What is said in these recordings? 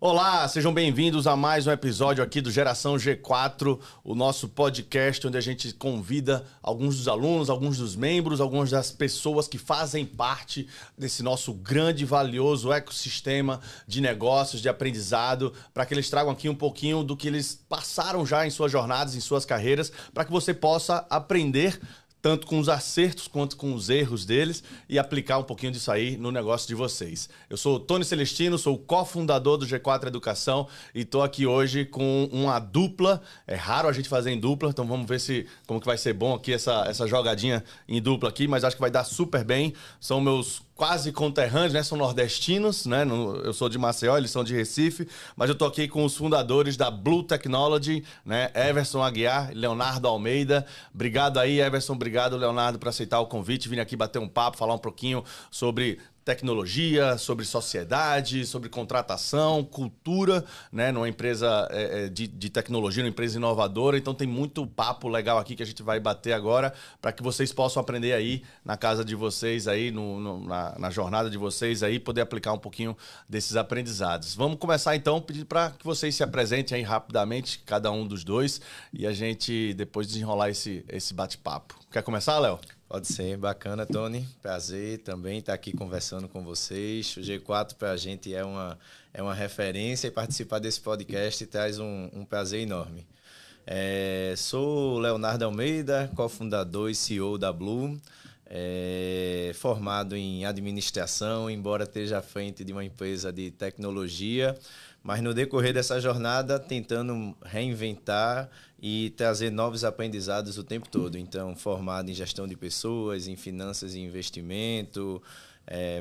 Olá, sejam bem-vindos a mais um episódio aqui do Geração G4, o nosso podcast onde a gente convida alguns dos alunos, alguns dos membros, algumas das pessoas que fazem parte desse nosso grande e valioso ecossistema de negócios, de aprendizado, para que eles tragam aqui um pouquinho do que eles passaram já em suas jornadas, em suas carreiras, para que você possa aprender tanto com os acertos quanto com os erros deles e aplicar um pouquinho disso aí no negócio de vocês. Eu sou o Tony Celestino, sou o cofundador do G4 Educação e estou aqui hoje com uma dupla. É raro a gente fazer em dupla, então vamos ver como que vai ser bom aqui essa jogadinha em dupla aqui, mas acho que vai dar super bem. São meus quase conterrâneos, né? São nordestinos, né? Eu sou de Maceió, eles são de Recife, mas eu tô aqui com os fundadores da Blue Technology, né? Everson Aguiar e Leonardo Almeida. Obrigado aí, Everson, obrigado, Leonardo, por aceitar o convite, vir aqui bater um papo, falar um pouquinho sobre tecnologia, sobre sociedade, sobre contratação, cultura, né, numa empresa de tecnologia, numa empresa inovadora. Então tem muito papo legal aqui que a gente vai bater agora para que vocês possam aprender aí na casa de vocês, aí na jornada de vocês, aí poder aplicar um pouquinho desses aprendizados. Vamos começar então, pedir para que vocês se apresentem aí rapidamente, cada um dos dois, e a gente depois desenrolar esse bate-papo. Quer começar, Léo? Pode ser, bacana, Tony. Prazer também estar aqui conversando com vocês. O G4 para a gente é uma referência e participar desse podcast traz um prazer enorme. Sou Leonardo Almeida, cofundador e CEO da Blue, formado em administração, embora esteja à frente de uma empresa de tecnologia, mas no decorrer dessa jornada tentando reinventar e trazer novos aprendizados o tempo todo. Então, formado em gestão de pessoas, em finanças e investimento,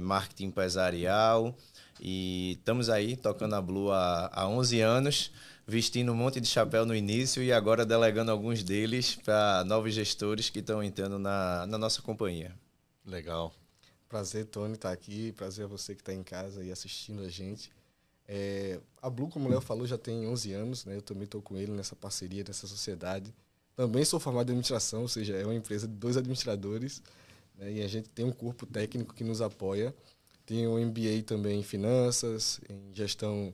marketing empresarial. E estamos aí tocando a Blue há 11 anos, vestindo um monte de chapéu no início e agora delegando alguns deles para novos gestores que estão entrando na nossa companhia. Legal. Prazer, Tony, estar aqui. Prazer a você que está em casa e assistindo a gente. A Blue, como o Léo falou, já tem 11 anos, né? Eu também estou com ele nessa parceria, nessa sociedade. Também sou formado em administração, ou seja, é uma empresa de 2 administradores, né? E a gente tem um corpo técnico que nos apoia. Tem um MBA também em finanças, em gestão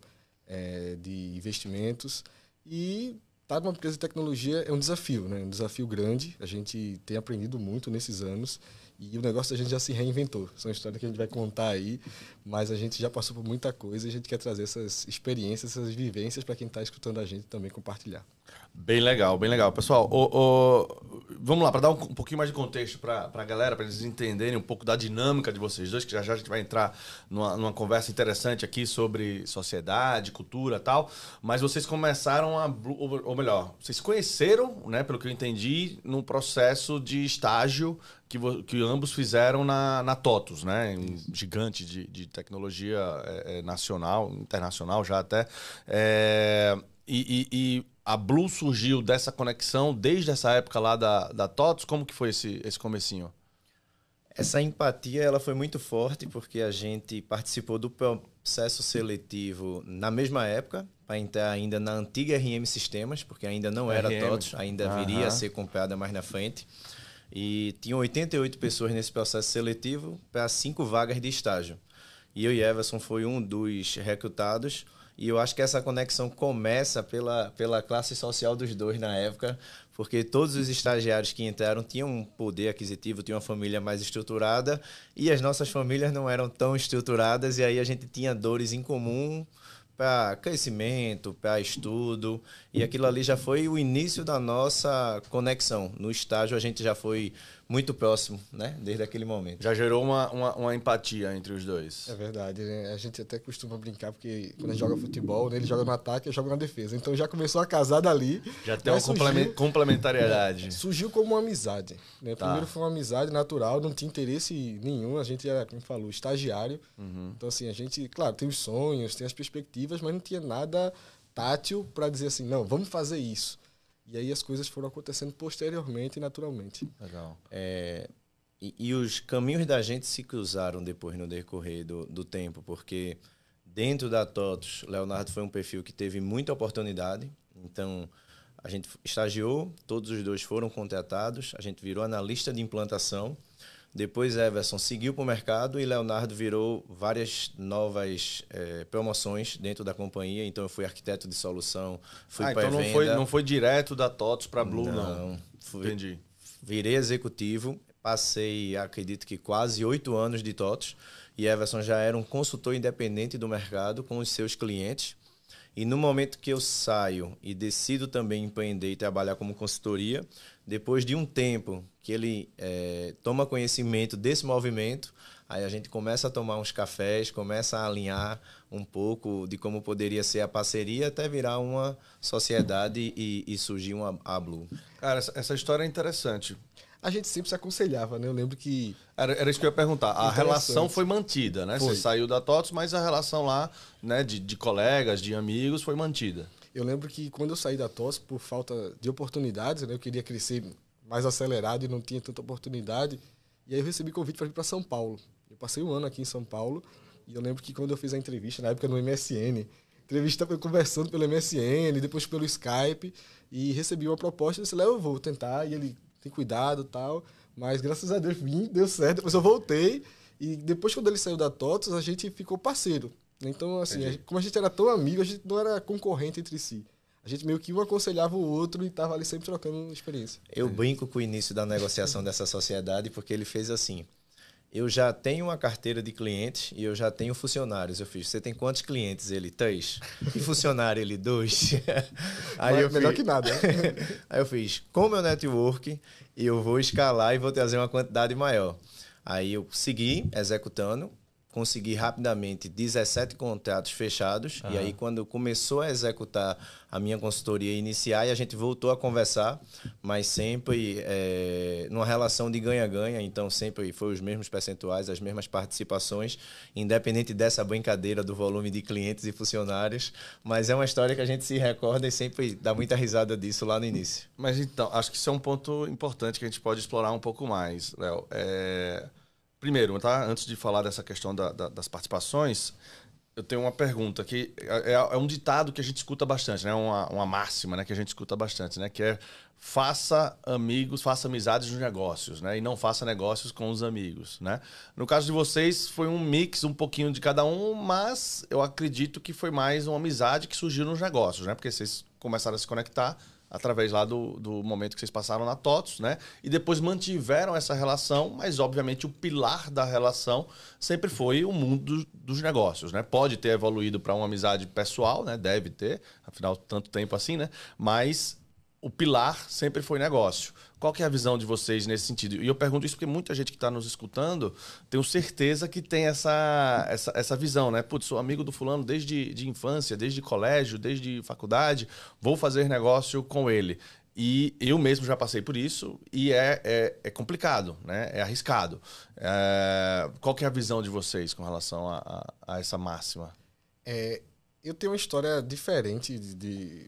de investimentos. E estar numa empresa de tecnologia é um desafio, né? Um desafio grande. A gente tem aprendido muito nesses anos. E o negócio a gente já se reinventou. São histórias que a gente vai contar aí, mas a gente já passou por muita coisa e a gente quer trazer essas experiências, essas vivências para quem está escutando a gente também compartilhar. Bem legal, bem legal. Pessoal, vamos lá, para dar um pouquinho mais de contexto para a galera, para eles entenderem um pouco da dinâmica de vocês dois, que já a gente vai entrar numa conversa interessante aqui sobre sociedade, cultura e tal, mas vocês começaram ou melhor, vocês conheceram, né, pelo que eu entendi, num processo de estágio que ambos fizeram na TOTUS, né? Um gigante de tecnologia nacional, internacional já até. E a Blue surgiu dessa conexão desde essa época lá da TOTUS. Como que foi esse comecinho? Essa empatia ela foi muito forte porque a gente participou do processo seletivo na mesma época, para entrar ainda na antiga RM Sistemas, porque ainda não era TOTUS, ainda viria a ser comprada mais na frente. E tinham 88 pessoas nesse processo seletivo para 5 vagas de estágio. E eu e Everson foi um dos recrutados. E eu acho que essa conexão começa pela classe social dos dois na época, porque todos os estagiários que entraram tinham um poder aquisitivo, tinham uma família mais estruturada, e as nossas famílias não eram tão estruturadas, e aí a gente tinha dores em comum para crescimento, para estudo, e aquilo ali já foi o início da nossa conexão. No estágio a gente já foi muito próximo, né? Desde aquele momento. Já gerou uma empatia entre os dois. É verdade, né? A gente até costuma brincar, porque quando a gente joga futebol, né, ele joga no ataque, eu jogo na defesa. Então já começou a casar dali. Já tem uma complementariedade. Surgiu como uma amizade, né? Tá. Primeiro foi uma amizade natural, não tinha interesse nenhum. A gente era, como falou, estagiário. Então assim, a gente, claro, tem os sonhos, tem as perspectivas, mas não tinha nada tátil para dizer assim, não, vamos fazer isso. E aí as coisas foram acontecendo posteriormente e naturalmente. Legal. E os caminhos da gente se cruzaram depois no decorrer do tempo, porque dentro da TOTUS, Leonardo foi um perfil que teve muita oportunidade. Então, a gente estagiou, todos os dois foram contratados, a gente virou analista de implantação. Depois Everson seguiu para o mercado e Leonardo virou várias novas promoções dentro da companhia. Então eu fui arquiteto de solução, fui para então não foi direto da TOTVS para a Blue, não. Entendi. Virei executivo, passei, acredito que quase 8 anos de TOTVS. E Everson já era um consultor independente do mercado com os seus clientes. E no momento que eu saio e decido também empreender e trabalhar como consultoria, depois de um tempo que ele toma conhecimento desse movimento, aí a gente começa a tomar uns cafés, começa a alinhar um pouco de como poderia ser a parceria até virar uma sociedade e surgir a Blue. Cara, essa história é interessante. A gente sempre se aconselhava, né? Eu lembro que... Era isso que eu ia perguntar. A relação foi mantida, né? Foi. Você saiu da TOTVS, mas a relação lá, né, de colegas, de amigos, foi mantida. Eu lembro que quando eu saí da TOTVS, por falta de oportunidades, né? Eu queria crescer mais acelerado e não tinha tanta oportunidade. E aí eu recebi convite para ir para São Paulo. Eu passei um ano aqui em São Paulo e eu lembro que quando eu fiz a entrevista, na época no MSN, entrevista foi conversando pelo MSN, depois pelo Skype, e recebi uma proposta e disse, Léo, eu vou tentar, e ele... tem cuidado e tal, mas graças a Deus vim, deu certo, depois eu voltei, e depois quando ele saiu da TOTVS, a gente ficou parceiro. Então, assim, como a gente era tão amigo, a gente não era concorrente entre si. A gente meio que um aconselhava o outro e estava ali sempre trocando experiência. Eu brinco com o início da negociação dessa sociedade, porque ele fez assim, eu já tenho uma carteira de clientes e eu já tenho funcionários. Eu fiz, você tem quantos clientes? Ele, 3. E funcionário? Ele, 2. Aí eu melhor fiz, que nada. Aí eu fiz, com o meu network, eu vou escalar e vou trazer uma quantidade maior. Aí eu segui executando, consegui rapidamente 17 contratos fechados. E aí, quando começou a executar a minha consultoria iniciar, e a gente voltou a conversar, mas sempre numa relação de ganha-ganha. Então, sempre foi os mesmos percentuais, as mesmas participações, independente dessa brincadeira do volume de clientes e funcionários. Mas é uma história que a gente se recorda e sempre dá muita risada disso lá no início. Mas então, acho que isso é um ponto importante que a gente pode explorar um pouco mais, Léo. Primeiro, tá? Antes de falar dessa questão das participações, eu tenho uma pergunta que é um ditado que a gente escuta bastante, né? Uma máxima, né? Que a gente escuta bastante, né? Que é faça amigos, faça amizades nos negócios, né? E não faça negócios com os amigos, né? No caso de vocês, foi um mix, um pouquinho de cada um, mas eu acredito que foi mais uma amizade que surgiu nos negócios, né? Porque vocês começaram a se conectar através lá do momento que vocês passaram na TOTVS, né? E depois mantiveram essa relação, mas obviamente o pilar da relação sempre foi o mundo dos negócios, né? Pode ter evoluído para uma amizade pessoal, né? Deve ter, afinal, tanto tempo assim, né? Mas o pilar sempre foi negócio. Qual que é a visão de vocês nesse sentido? E eu pergunto isso porque muita gente que está nos escutando, tenho certeza que tem essa visão, né? Putz, sou amigo do fulano desde infância, desde colégio, desde faculdade, vou fazer negócio com ele. E eu mesmo já passei por isso e é complicado, né? É arriscado. Qual que é a visão de vocês com relação a essa máxima? Eu tenho uma história diferente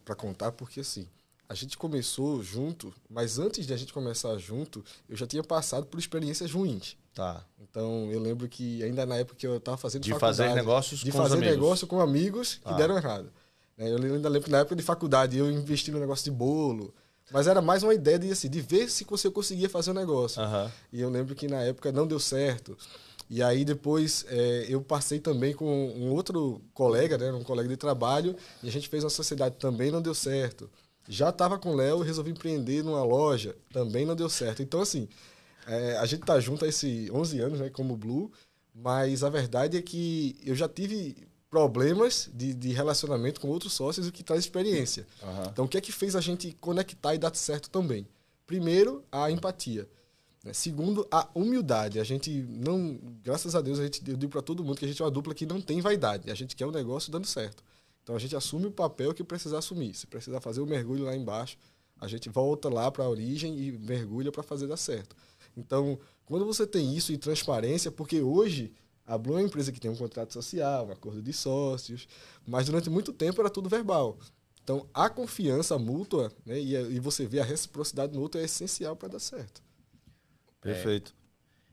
para contar, porque assim, a gente começou junto, mas antes de a gente começar junto, eu já tinha passado por experiências ruins. Tá. Então, eu lembro que ainda na época que eu estava fazendo faculdade... De fazer negócios com fazer amigos. negócio com amigos que deram errado. Eu ainda lembro que na época de faculdade eu investi no negócio de bolo, mas era mais uma ideia de ver se você conseguia fazer o negócio. E eu lembro que na época não deu certo. E aí depois eu passei também com um outro colega, né, um colega de trabalho, e a gente fez uma sociedade, também não deu certo. Já estava com o Léo e resolvi empreender numa loja, também não deu certo. Então, assim, a gente tá junto há esses 11 anos, né, como Blue, mas a verdade é que eu já tive problemas de relacionamento com outros sócios, o que traz experiência. Então, o que é que fez a gente conectar e dar certo também? Primeiro, a empatia. Segundo, a humildade. A gente não, graças a Deus, eu digo para todo mundo que a gente é uma dupla que não tem vaidade. A gente quer o negócio dando certo. Então, a gente assume o papel que precisar assumir. Se precisar fazer o mergulho lá embaixo, a gente volta lá para a origem e mergulha para fazer dar certo. Então, quando você tem isso e transparência, porque hoje a Blue é uma empresa que tem um contrato social, um acordo de sócios, mas durante muito tempo era tudo verbal. Então, a confiança mútua, né, e você vê a reciprocidade no outro é essencial para dar certo. Perfeito.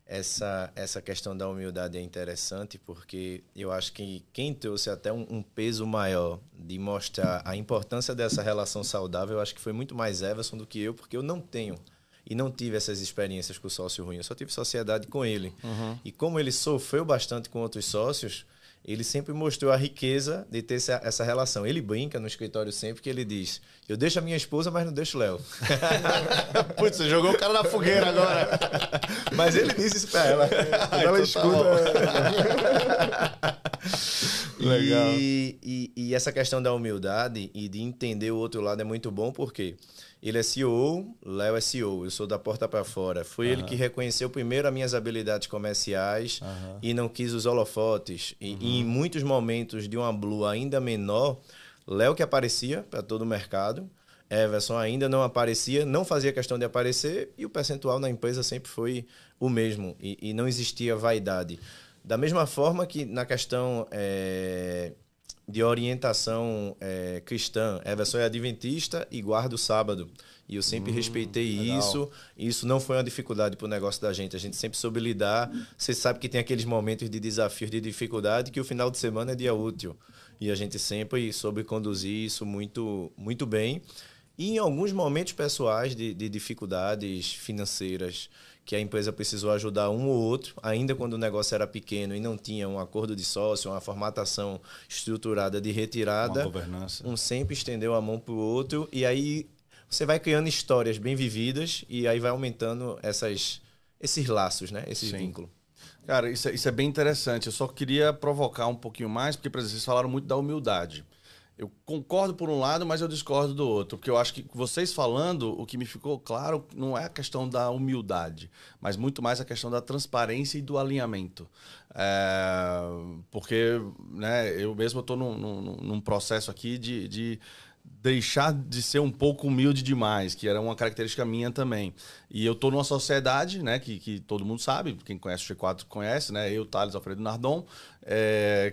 Essa questão da humildade é interessante porque eu acho que quem trouxe até um peso maior de mostrar a importância dessa relação saudável, eu acho que foi muito mais Everson do que eu, porque eu não tenho e não tive essas experiências com o sócio ruim, eu só tive sociedade com ele. E como ele sofreu bastante com outros sócios, ele sempre mostrou a riqueza de ter essa relação. Ele brinca no escritório sempre que ele diz: eu deixo a minha esposa, mas não deixo o Léo. Putz, você jogou o cara na fogueira agora. Mas ele diz isso pra ela. Ela escuta. Legal. E essa questão da humildade e de entender o outro lado é muito bom, porque ele é CEO, Léo é CEO, eu sou da porta para fora. Foi ele que reconheceu primeiro as minhas habilidades comerciais e não quis os holofotes. E em muitos momentos de uma Blue ainda menor, Léo que aparecia para todo o mercado, Everson ainda não aparecia, não fazia questão de aparecer, e o percentual na empresa sempre foi o mesmo, e não existia vaidade. Da mesma forma que na questão de orientação cristã, Everson é adventista e guarda o sábado. E eu sempre respeitei legal. isso. Isso não foi uma dificuldade para o negócio da gente. A gente sempre soube lidar. Você sabe que tem aqueles momentos de desafios, de dificuldade, que o final de semana é dia útil. E a gente sempre soube conduzir isso muito, muito bem. E em alguns momentos pessoais de dificuldades financeiras, que a empresa precisou ajudar um ou outro, ainda quando o negócio era pequeno e não tinha um acordo de sócio, uma formatação estruturada de retirada, uma governança. Um sempre estendeu a mão para o outro, e aí você vai criando histórias bem vividas e aí vai aumentando esses laços, né? Esse vínculo. Cara, isso é bem interessante. Eu só queria provocar um pouquinho mais, porque, por exemplo, vocês falaram muito da humildade. Eu concordo por um lado, mas eu discordo do outro. Porque eu acho que vocês falando, o que me ficou claro não é a questão da humildade, mas muito mais a questão da transparência e do alinhamento. Porque, né, eu mesmo estou num processo aqui de deixar de ser um pouco humilde demais, que era uma característica minha também. E eu estou numa sociedade, né, que todo mundo sabe, quem conhece o G4 conhece, né, eu, Thales, Alfredo Nardon,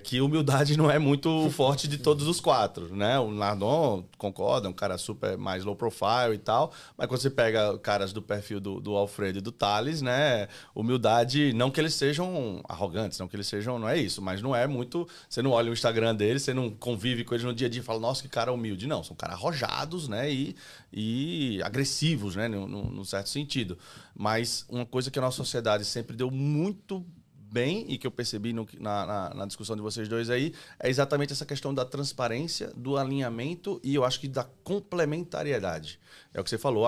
que humildade não é muito forte de todos os quatro, né? O Nardon, concorda, é um cara super mais low profile e tal, mas quando você pega caras do perfil do Alfredo e do Thales, né, humildade, não que eles sejam arrogantes, não que eles sejam, não é isso, mas não é muito, você não olha o Instagram deles, você não convive com eles no dia a dia e fala, nossa, que cara humilde. Não, são caras arrojados, né, e agressivos, né, num certo sentido. Mas uma coisa que a nossa sociedade sempre deu muito bem, e que eu percebi na discussão de vocês dois aí, é exatamente essa questão da transparência, do alinhamento e eu acho que da complementariedade. É o que você falou,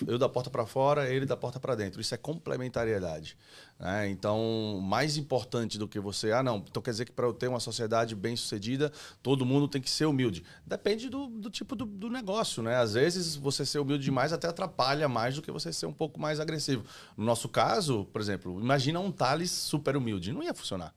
eu da porta para fora, ele da porta para dentro. Isso é complementariedade. Né? Então, mais importante do que você... então quer dizer que para eu ter uma sociedade bem sucedida, todo mundo tem que ser humilde. Depende do tipo do negócio. Né? Às vezes, você ser humilde demais até atrapalha mais do que você ser um pouco mais agressivo. No nosso caso, por exemplo, imagina um Thales super humilde. Não ia funcionar.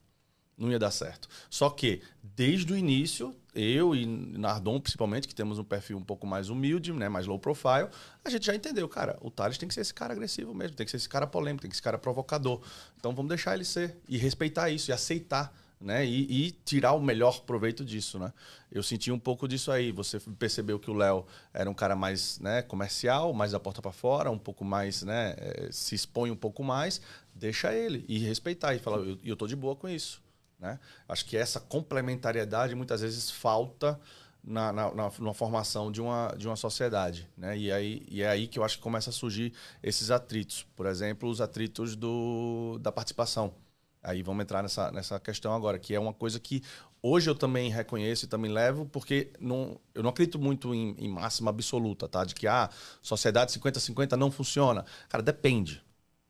Não ia dar certo. Só que, desde o início, eu e Nardon, principalmente, que temos um perfil um pouco mais humilde, né, mais low profile, a gente já entendeu, cara, o Thales tem que ser esse cara agressivo mesmo, tem que ser esse cara polêmico, tem que ser esse cara provocador. Então vamos deixar ele ser e respeitar isso, e aceitar, né, e tirar o melhor proveito disso, né? Eu senti um pouco disso aí. Você percebeu que o Léo era um cara mais, né, comercial, mais da porta para fora, um pouco mais, né, se expõe um pouco mais, deixa ele e respeitar e falar, eu tô de boa com isso. Né? Acho que essa complementariedade muitas vezes falta na formação de uma sociedade. Né? E é aí que eu acho que começa a surgir esses atritos. Por exemplo, os atritos da participação. Aí vamos entrar nessa questão agora, que é uma coisa que hoje eu também reconheço e também levo, porque eu não acredito muito em máxima absoluta, tá? De que sociedade 50-50 não funciona. Cara, depende.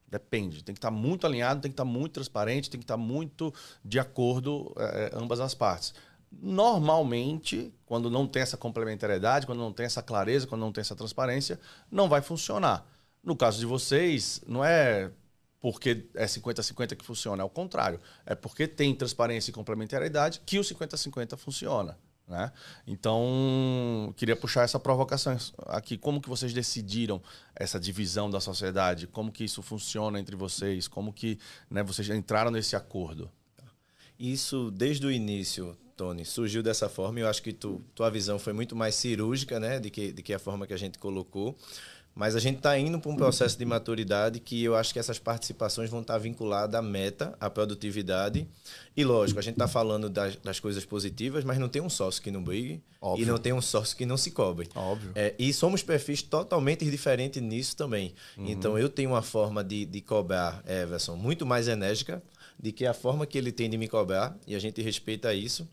Depende, tem que estar muito alinhado, tem que estar muito transparente, tem que estar muito de acordo ambas as partes. Normalmente, quando não tem essa complementariedade, quando não tem essa clareza, quando não tem essa transparência, não vai funcionar. No caso de vocês, não é porque é 50-50 que funciona, é o contrário. É porque tem transparência e complementariedade que o 50-50 funciona. Né? Então, queria puxar essa provocação aqui. Como que vocês decidiram essa divisão da sociedade? Como que isso funciona entre vocês? Como que, né, vocês entraram nesse acordo? Isso, desde o início, Tony, surgiu dessa forma. E eu acho que tua visão foi muito mais cirúrgica, né, de que a forma que a gente colocou. Mas a gente está indo para um processo de maturidade que eu acho que essas participações vão estar vinculadas à meta, à produtividade. E lógico, a gente está falando das coisas positivas, mas não tem um sócio que não brigue. Óbvio. E não tem um sócio que não se cobre. Óbvio. E somos perfis totalmente diferentes nisso também. Então eu tenho uma forma de cobrar Everson muito mais enérgica do que a forma que ele tem de me cobrar, e a gente respeita isso.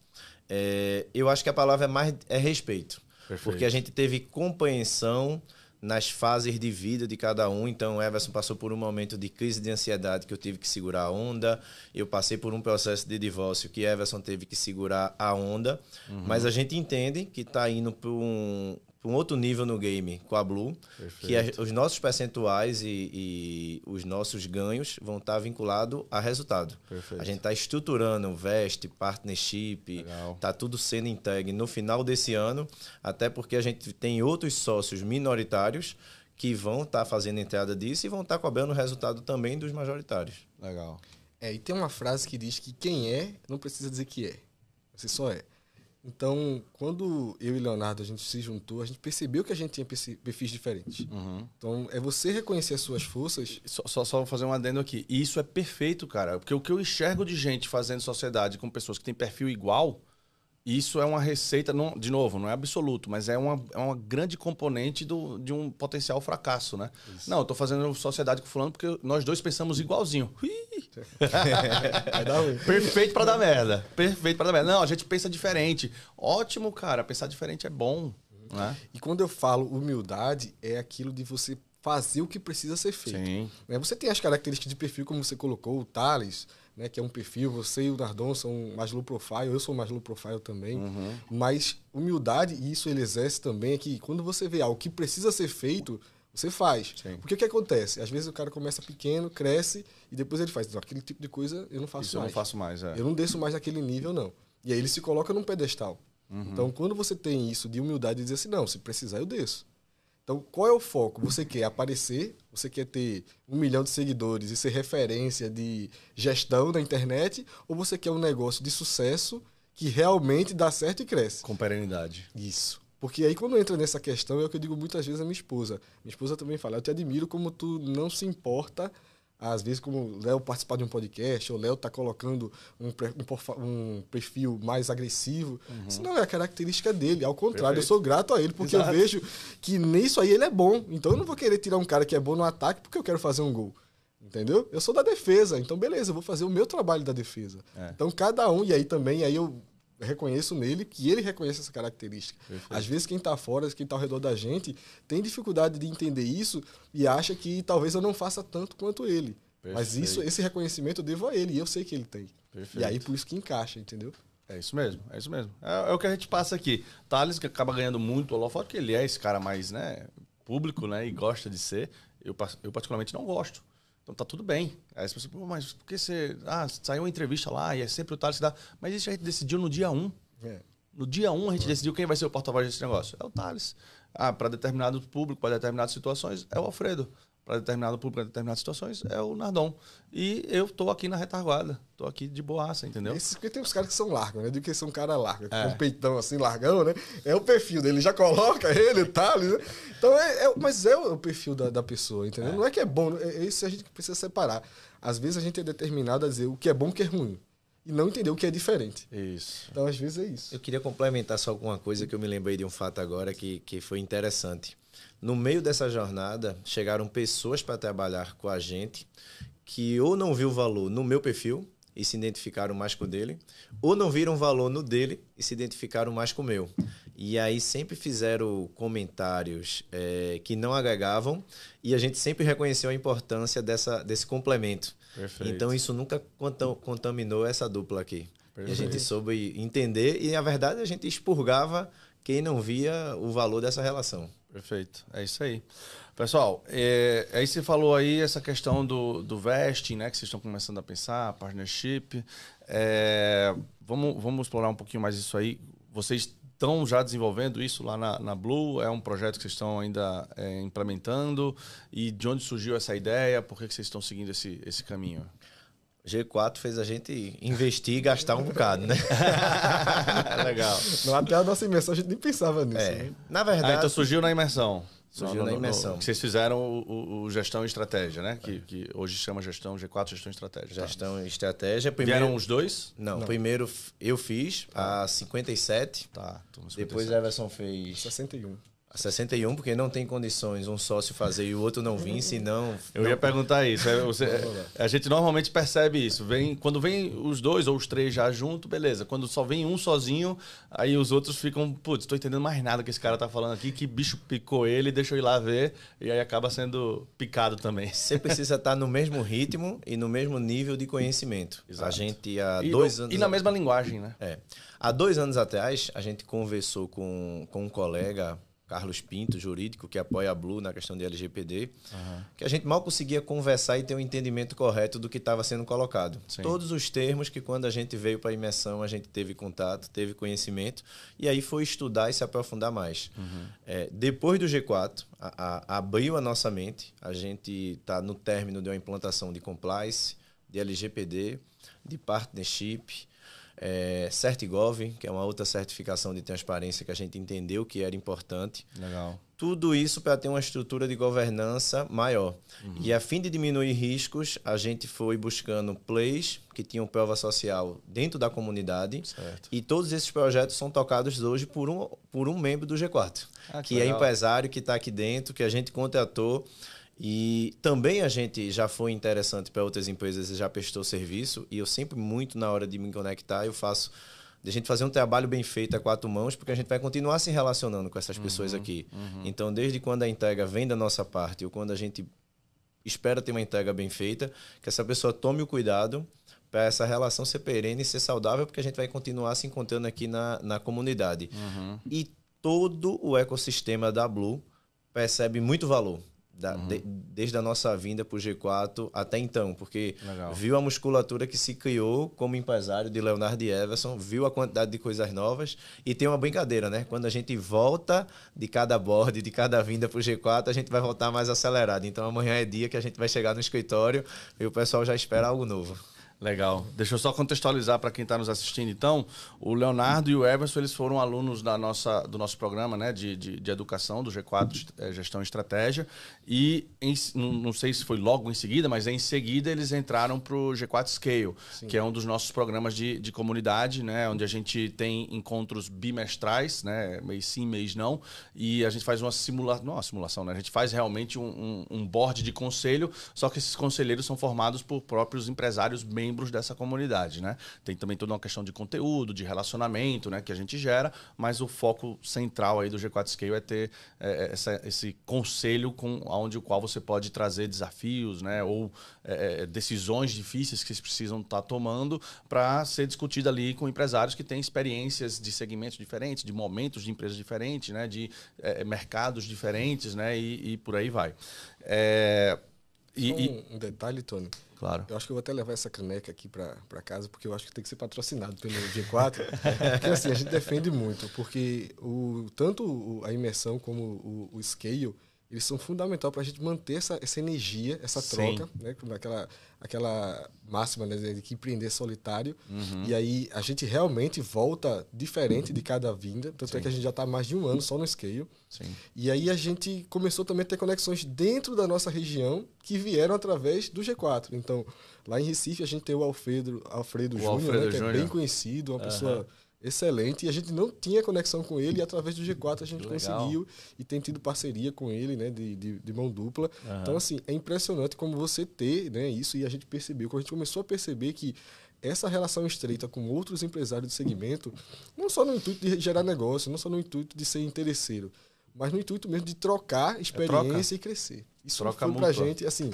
Eu acho que a palavra é respeito. Perfeito. Porque a gente teve compreensão nas fases de vida de cada um. Então, o Everson passou por um momento de crise de ansiedade que eu tive que segurar a onda. Eu passei por um processo de divórcio que Everson teve que segurar a onda. Mas a gente entende que está indo para um outro nível no game com a Blue. Perfeito. Que os nossos percentuais e os nossos ganhos vão estar vinculados a resultado. Perfeito. A gente está estruturando Vest, partnership, está tudo sendo entregue no final desse ano, até porque a gente tem outros sócios minoritários que vão estar fazendo entrada disso e vão estar cobrando o resultado também dos majoritários. Legal. E tem uma frase que diz que quem é não precisa dizer que é. Você só é. Então, quando eu e Leonardo a gente se juntou, a gente percebeu que a gente tinha perfis diferentes. Então, é você reconhecer as suas forças. Só vou fazer um adendo aqui. E isso é perfeito, cara. Porque o que eu enxergo de gente fazendo sociedade com pessoas que têm perfil igual, isso é uma receita, não, de novo, não é absoluto, mas é uma grande componente de um potencial fracasso, né? Isso. Não, eu tô fazendo sociedade com fulano porque nós dois pensamos igualzinho. Vai dar ruim. Perfeito pra dar merda. Perfeito pra dar merda. Não, a gente pensa diferente. Ótimo, cara. Pensar diferente é bom. Né? E quando eu falo humildade, é aquilo de você fazer o que precisa ser feito. Sim. Você tem as características de perfil, como você colocou, o Thales, né, que é um perfil, você e o Nardon são mais low profile, eu sou mais low profile também, mas humildade, e isso ele exerce também, é que quando você vê algo que precisa ser feito, você faz. Sim. Porque o que acontece? Às vezes o cara começa pequeno, cresce, e depois ele faz, aquele tipo de coisa eu não faço isso mais. Eu não faço mais, Eu não desço mais naquele nível, não. E aí ele se coloca num pedestal. Então, quando você tem isso de humildade e dizer assim, não, se precisar eu desço. Então, qual é o foco? Você quer aparecer, você quer ter 1 milhão de seguidores e ser referência de gestão na internet, ou você quer um negócio de sucesso que realmente dá certo e cresce? Com perenidade. Isso. Porque aí quando entra nessa questão, é o que eu digo muitas vezes à minha esposa. Minha esposa também fala, eu te admiro como tu não se importa, às vezes como o Léo participar de um podcast, ou o Léo tá colocando um perfil mais agressivo. Isso não é a característica dele, ao contrário, eu sou grato a ele, porque eu vejo que nisso aí ele é bom. Então eu não vou querer tirar um cara que é bom no ataque porque eu quero fazer um gol. Entendeu? Eu sou da defesa, então beleza, eu vou fazer o meu trabalho da defesa. Então cada um, e aí também, aí eu reconheço nele que ele reconhece essa característica. Perfeito. Às vezes quem está fora, quem está ao redor da gente, tem dificuldade de entender isso e acha que talvez eu não faça tanto quanto ele. Perfeito. Mas esse reconhecimento eu devo a ele e eu sei que ele tem. Perfeito. E aí por isso que encaixa, entendeu? É isso mesmo, é isso mesmo. É o que a gente passa aqui. Thales, que acaba ganhando muito holofote, porque ele é esse cara mais, né, público, né, e gosta de ser. Eu particularmente não gosto. Então tá tudo bem. Aí você pensa, pô, mas por que você... saiu uma entrevista lá e é sempre o Thales que dá... Mas isso a gente decidiu no dia 1. No dia 1 a gente decidiu quem vai ser o porta-voz desse negócio. É o Thales. Para determinado público, para determinadas situações, é o Alfredo. Para determinado público, para determinadas situações, é o Nardon. E eu tô aqui na retaguarda. Tô aqui de boaça, entendeu? Porque tem uns caras que são largos, né? Eu digo que são um cara largo. Com um peitão assim, largão, né? É o perfil dele. Já coloca ele, Thales, né? Então, mas é o perfil da pessoa, entendeu? Não é que é bom. É isso a gente precisa separar. Às vezes a gente é determinado a dizer o que é bom e o que é ruim. E não entender o que é diferente. Isso. Então, às vezes é isso. Eu queria complementar só com uma coisa que eu me lembrei de um fato agora que foi interessante. No meio dessa jornada, chegaram pessoas para trabalhar com a gente que ou não viu valor no meu perfil e se identificaram mais com o dele, ou não viram valor no dele e se identificaram mais com o meu. E aí sempre fizeram comentários que não agregavam e a gente sempre reconheceu a importância desse complemento. Perfeito. Então isso nunca contaminou essa dupla aqui. Perfeito. E a gente soube entender e, na verdade, a gente expurgava quem não via o valor dessa relação. Perfeito, é isso aí. Pessoal, aí você falou aí essa questão do vesting, né, que vocês estão começando a pensar, partnership. Vamos explorar um pouquinho mais isso aí. Vocês estão já desenvolvendo isso lá na Blue? É um projeto que vocês estão ainda implementando? E de onde surgiu essa ideia? Por que vocês estão seguindo esse caminho? G4 fez a gente investir e gastar um bocado, né? Legal. Até a nossa imersão a gente nem pensava nisso. Né? Na verdade... então surgiu na imersão. Surgiu na imersão. Que vocês fizeram o Gestão e Estratégia, né? Que hoje chama Gestão G4, Gestão e Estratégia. Gestão e Estratégia. Vieram os dois? Não, primeiro eu fiz a 57. Tá. Depois Everson fez 61. A 61, porque não tem condições um sócio fazer e o outro não vir, senão... Eu ia perguntar isso. A gente normalmente percebe isso. Quando vem os dois ou os três já junto, beleza. Quando só vem um sozinho, aí os outros ficam... Putz, tô entendendo mais nada que esse cara tá falando aqui. Que bicho picou ele, deixa eu ir lá ver. E aí acaba sendo picado também. Você precisa estar no mesmo ritmo e no mesmo nível de conhecimento. Exato. A gente há 2 anos... E na mesma linguagem, né? Há 2 anos atrás, a gente conversou com um colega... Carlos Pinto, jurídico, que apoia a Blue na questão de LGPD, que a gente mal conseguia conversar e ter um entendimento correto do que estava sendo colocado. Sim. Todos os termos que quando a gente veio para a imersão, a gente teve contato, teve conhecimento, e aí foi estudar e se aprofundar mais. Depois do G4, abriu a nossa mente, a gente está no término de uma implantação de compliance, de LGPD, de partnership, CertGov, que é uma outra certificação de transparência que a gente entendeu que era importante. Legal. Tudo isso para ter uma estrutura de governança maior. E a fim de diminuir riscos, a gente foi buscando plays que tinham prova social dentro da comunidade. Certo. E todos esses projetos são tocados hoje por um membro do G4, que é empresário, que está aqui dentro, que a gente contratou. E também a gente já foi interessante para outras empresas e já prestou serviço. E eu sempre, muito na hora de me conectar, eu faço de a gente fazer um trabalho bem feito a 4 mãos, porque a gente vai continuar se relacionando com essas pessoas aqui. Então, desde quando a entrega vem da nossa parte ou quando a gente espera ter uma entrega bem feita, que essa pessoa tome o cuidado para essa relação ser perene e ser saudável, porque a gente vai continuar se encontrando aqui na comunidade. E todo o ecossistema da Blue percebe muito valor. Desde a nossa vinda para o G4 até então, porque viu a musculatura que se criou como empresário de Leonardo e Everson, viu a quantidade de coisas novas e tem uma brincadeira, né? Quando a gente volta de cada board, de cada vinda para o G4, a gente vai voltar mais acelerado. Então amanhã é dia que a gente vai chegar no escritório e o pessoal já espera algo novo. Legal. Deixa eu só contextualizar para quem está nos assistindo. Então, o Leonardo e o Everson, eles foram alunos do nosso programa, né, de educação, do G4, Gestão e Estratégia. E não sei se foi logo em seguida, mas em seguida eles entraram para o G4 Scale, Sim. que é um dos nossos programas de comunidade, né, onde a gente tem encontros bimestrais, né, mês sim, mês não. E a gente faz uma simulação, né? A gente faz realmente um board de conselho, só que esses conselheiros são formados por próprios empresários membros dessa comunidade, né? Tem também toda uma questão de conteúdo, de relacionamento, né, que a gente gera, mas o foco central aí do G4 Scale é ter esse conselho onde o qual você pode trazer desafios, né, ou decisões difíceis que vocês precisam estar tomando para ser discutida ali com empresários que têm experiências de segmentos diferentes, de momentos de empresas diferentes, né, de mercados diferentes, né, e por aí vai. Um detalhe, Tony. Claro. Eu acho que eu vou até levar essa caneca aqui para casa, porque eu acho que tem que ser patrocinado pelo G4. Porque assim, a gente defende muito, porque tanto a imersão como o scale, eles são fundamentais para a gente manter essa energia, essa troca, né? Aquela máxima, né, de que empreender solitário. E aí a gente realmente volta diferente de cada vinda. Tanto é que a gente já está há mais de 1 ano só no scale. Sim. E aí a gente começou também a ter conexões dentro da nossa região que vieram através do G4. Então, lá em Recife a gente tem o Alfredo Júnior, né, que é bem conhecido, uma pessoa excelente, e a gente não tinha conexão com ele, e através do G4 a gente conseguiu e tem tido parceria com ele, né, de mão dupla. Então, assim, é impressionante como você ter, né, isso, e a gente percebeu, quando a gente começou a perceber que essa relação estreita com outros empresários do segmento, não só no intuito de gerar negócio, não só no intuito de ser interesseiro, mas no intuito mesmo de trocar experiência e crescer. Isso foi pra gente, assim,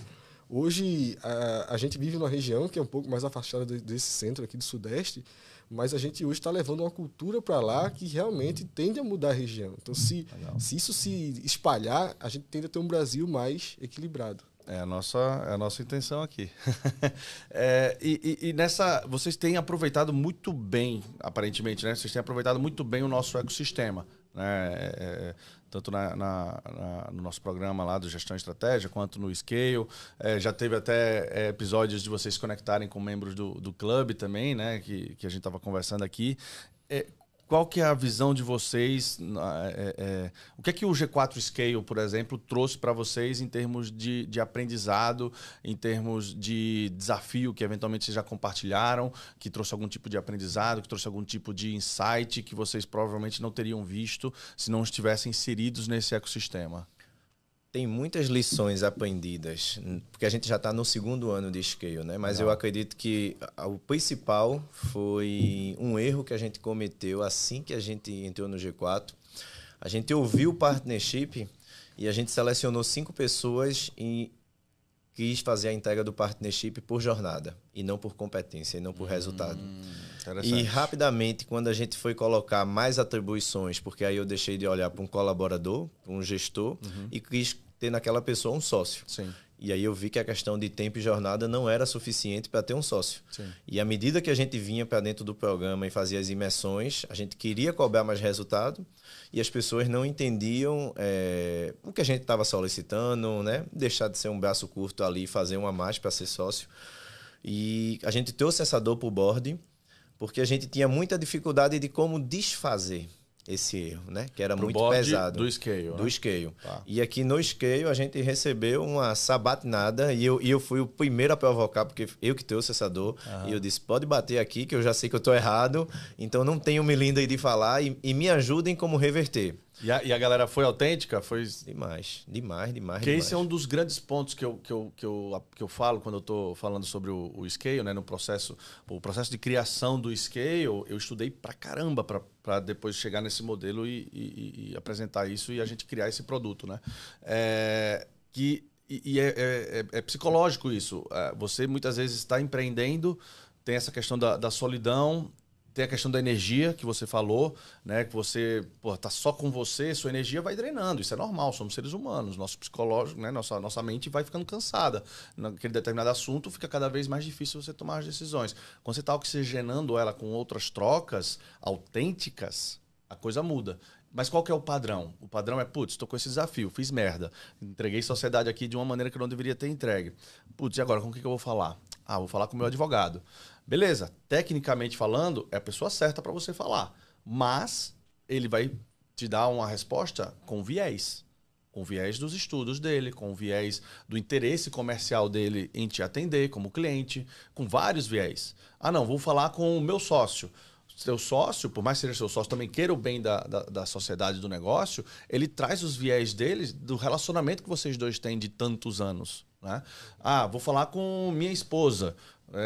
hoje a gente vive numa região que é um pouco mais afastada desse centro aqui do Sudeste, mas a gente hoje está levando uma cultura para lá que realmente tende a mudar a região. Então, se isso se espalhar, a gente tende a ter um Brasil mais equilibrado. É a nossa intenção aqui. E vocês têm aproveitado muito bem, aparentemente, né? Vocês têm aproveitado muito bem o nosso ecossistema, né? Tanto no nosso programa lá do Gestão e Estratégia, quanto no Scale. Já teve até episódios de vocês se conectarem com membros do clube também, né? Que a gente estava conversando aqui. qual que é a visão de vocês? O que é que o G4 Scale, por exemplo, trouxe para vocês em termos de aprendizado, em termos de desafio que eventualmente vocês já compartilharam, que trouxe algum tipo de aprendizado, que trouxe algum tipo de insight que vocês provavelmente não teriam visto se não estivessem inseridos nesse ecossistema? Tem muitas lições aprendidas, porque a gente já está no 2º ano de Scale, né? Mas eu acredito que o principal foi um erro que a gente cometeu assim que a gente entrou no G4. A gente ouviu o partnership e a gente selecionou 5 pessoas e quis fazer a entrega do partnership por jornada e não por competência e não por resultado. E rapidamente, quando a gente foi colocar mais atribuições, porque aí eu deixei de olhar para um colaborador, para um gestor, e quis ter naquela pessoa um sócio. Sim. E aí eu vi que a questão de tempo e jornada não era suficiente para ter um sócio. Sim. E à medida que a gente vinha para dentro do programa e fazia as imersões, a gente queria cobrar mais resultado e as pessoas não entendiam o que a gente estava solicitando, né? Deixar de ser um braço curto ali e fazer um a mais para ser sócio. E a gente trouxe essa dor para o board porque a gente tinha muita dificuldade de como desfazer esse erro, né? Que era muito pesado. Do Scale, né? Do Scale. Tá. E aqui no Scale a gente recebeu uma sabatinada e eu fui o primeiro a provocar, porque eu que trouxe essa dor. E eu disse, pode bater aqui que eu já sei que eu tô errado, então não tenho melinda aí de falar e me ajudem como reverter. E a galera foi autêntica? Foi... Demais. Porque esse é um dos grandes pontos que eu falo quando eu estou falando sobre o Scale, né? O processo de criação do Scale, eu estudei pra caramba para depois chegar nesse modelo e apresentar isso e a gente criar esse produto, né? É psicológico isso. Você muitas vezes está empreendendo, tem essa questão da solidão, tem a questão da energia que você falou, né? Que você tá só com você, sua energia vai drenando. Isso é normal, somos seres humanos. Nosso psicológico, né? Nossa mente vai ficando cansada. Naquele determinado assunto fica cada vez mais difícil você tomar as decisões. Quando você está oxigenando ela com outras trocas autênticas, a coisa muda. Mas qual que é o padrão? O padrão é, putz, estou com esse desafio, fiz merda. Entreguei sociedade aqui de uma maneira que eu não deveria ter entregue. Putz, e agora com o que eu vou falar? Vou falar com o meu advogado. Beleza, tecnicamente falando, é a pessoa certa para você falar. Mas ele vai te dar uma resposta com viés. Com viés dos estudos dele, com viés do interesse comercial dele em te atender como cliente, com vários viés. Não, vou falar com o meu sócio. Seu sócio, por mais que seja seu sócio, também queira o bem da sociedade, do negócio, ele traz os viés dele do relacionamento que vocês dois têm de tantos anos. Né? Vou falar com minha esposa,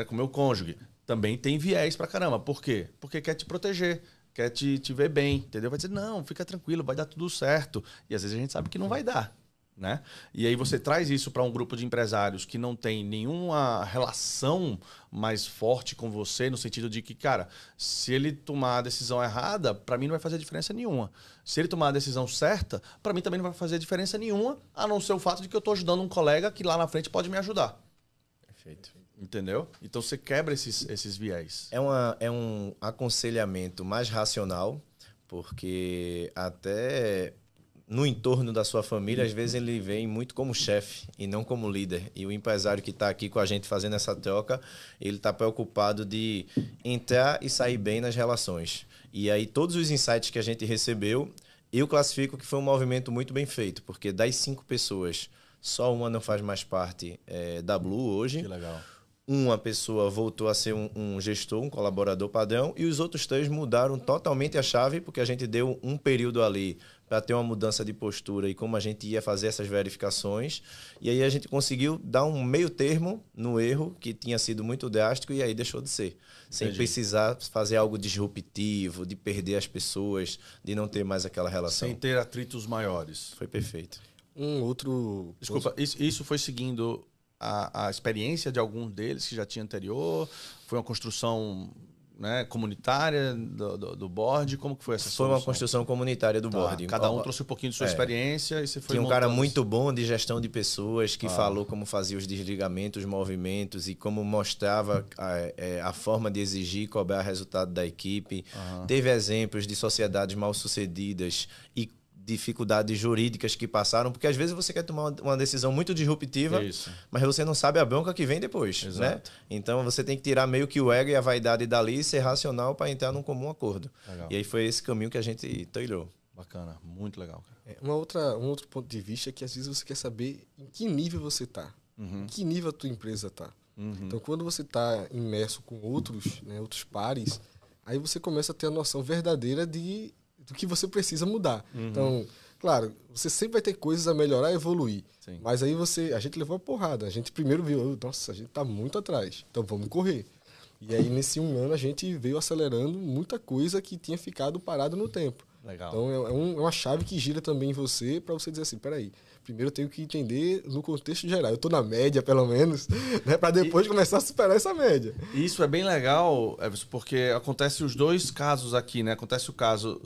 com meu cônjuge. Também tem viés pra caramba. Por quê? Porque quer te proteger, quer te ver bem, entendeu? Vai dizer, não, fica tranquilo, vai dar tudo certo. E às vezes a gente sabe que não vai dar. Né? E aí você traz isso para um grupo de empresários que não tem nenhuma relação mais forte com você, no sentido de que, cara, se ele tomar a decisão errada, para mim não vai fazer diferença nenhuma. Se ele tomar a decisão certa, para mim também não vai fazer diferença nenhuma, a não ser o fato de que eu estou ajudando um colega que lá na frente pode me ajudar. Perfeito. Entendeu? Então você quebra esses viés. É um aconselhamento mais racional, porque até no entorno da sua família, às vezes ele vem muito como chefe e não como líder. E o empresário que está aqui com a gente fazendo essa troca, ele está preocupado de entrar e sair bem nas relações. E aí todos os insights que a gente recebeu, eu classifico que foi um movimento muito bem feito, porque das 5 pessoas, só uma não faz mais parte da Blue hoje. Que legal. Uma pessoa voltou a ser um gestor, um colaborador padrão, e os outros 3 mudaram totalmente a chave, porque a gente deu um período ali para ter uma mudança de postura e como a gente ia fazer essas verificações. E aí a gente conseguiu dar um meio termo no erro, que tinha sido muito drástico, e aí deixou de ser. Sem precisar fazer algo disruptivo, de perder as pessoas, de não ter mais aquela relação. Sem ter atritos maiores. Foi perfeito. Um outro... Desculpa, isso foi seguindo a experiência de algum deles que já tinha anterior? Foi uma construção, né, comunitária do board? Como que foi essa solução? Foi uma construção comunitária do board. Cada um trouxe um pouquinho de sua experiência e você foi Tinha um cara muito bom de gestão de pessoas que falou como fazia os desligamentos, os movimentos e como mostrava a forma de exigir e cobrar resultado da equipe. Teve exemplos de sociedades mal sucedidas e dificuldades jurídicas que passaram, porque às vezes você quer tomar uma decisão muito disruptiva, Isso. mas você não sabe a bronca que vem depois, Exato. né? Então você tem que tirar meio que o ego e a vaidade dali e ser racional para entrar num comum acordo. Legal. E aí foi esse caminho que a gente trilhou. Bacana, muito legal, cara. Um outro ponto de vista é que às vezes você quer saber em que nível você está, em que nível a tua empresa está. Então, quando você está imerso com outros, né, outros pares, aí você começa a ter a noção verdadeira do que você precisa mudar. Então, claro, você sempre vai ter coisas a melhorar e evoluir. Sim. Mas aí a gente levou a porrada. A gente primeiro viu, nossa, a gente está muito atrás, então vamos correr. E aí, nesse 1 ano, a gente veio acelerando muita coisa que tinha ficado parado no tempo. Legal. Então, é uma chave que gira também em você para você dizer assim, peraí, primeiro eu tenho que entender no contexto geral. Eu estou na média, pelo menos, né, para depois começar a superar essa média. E isso é bem legal, Everson, porque acontece os dois casos aqui, né? Acontece o caso...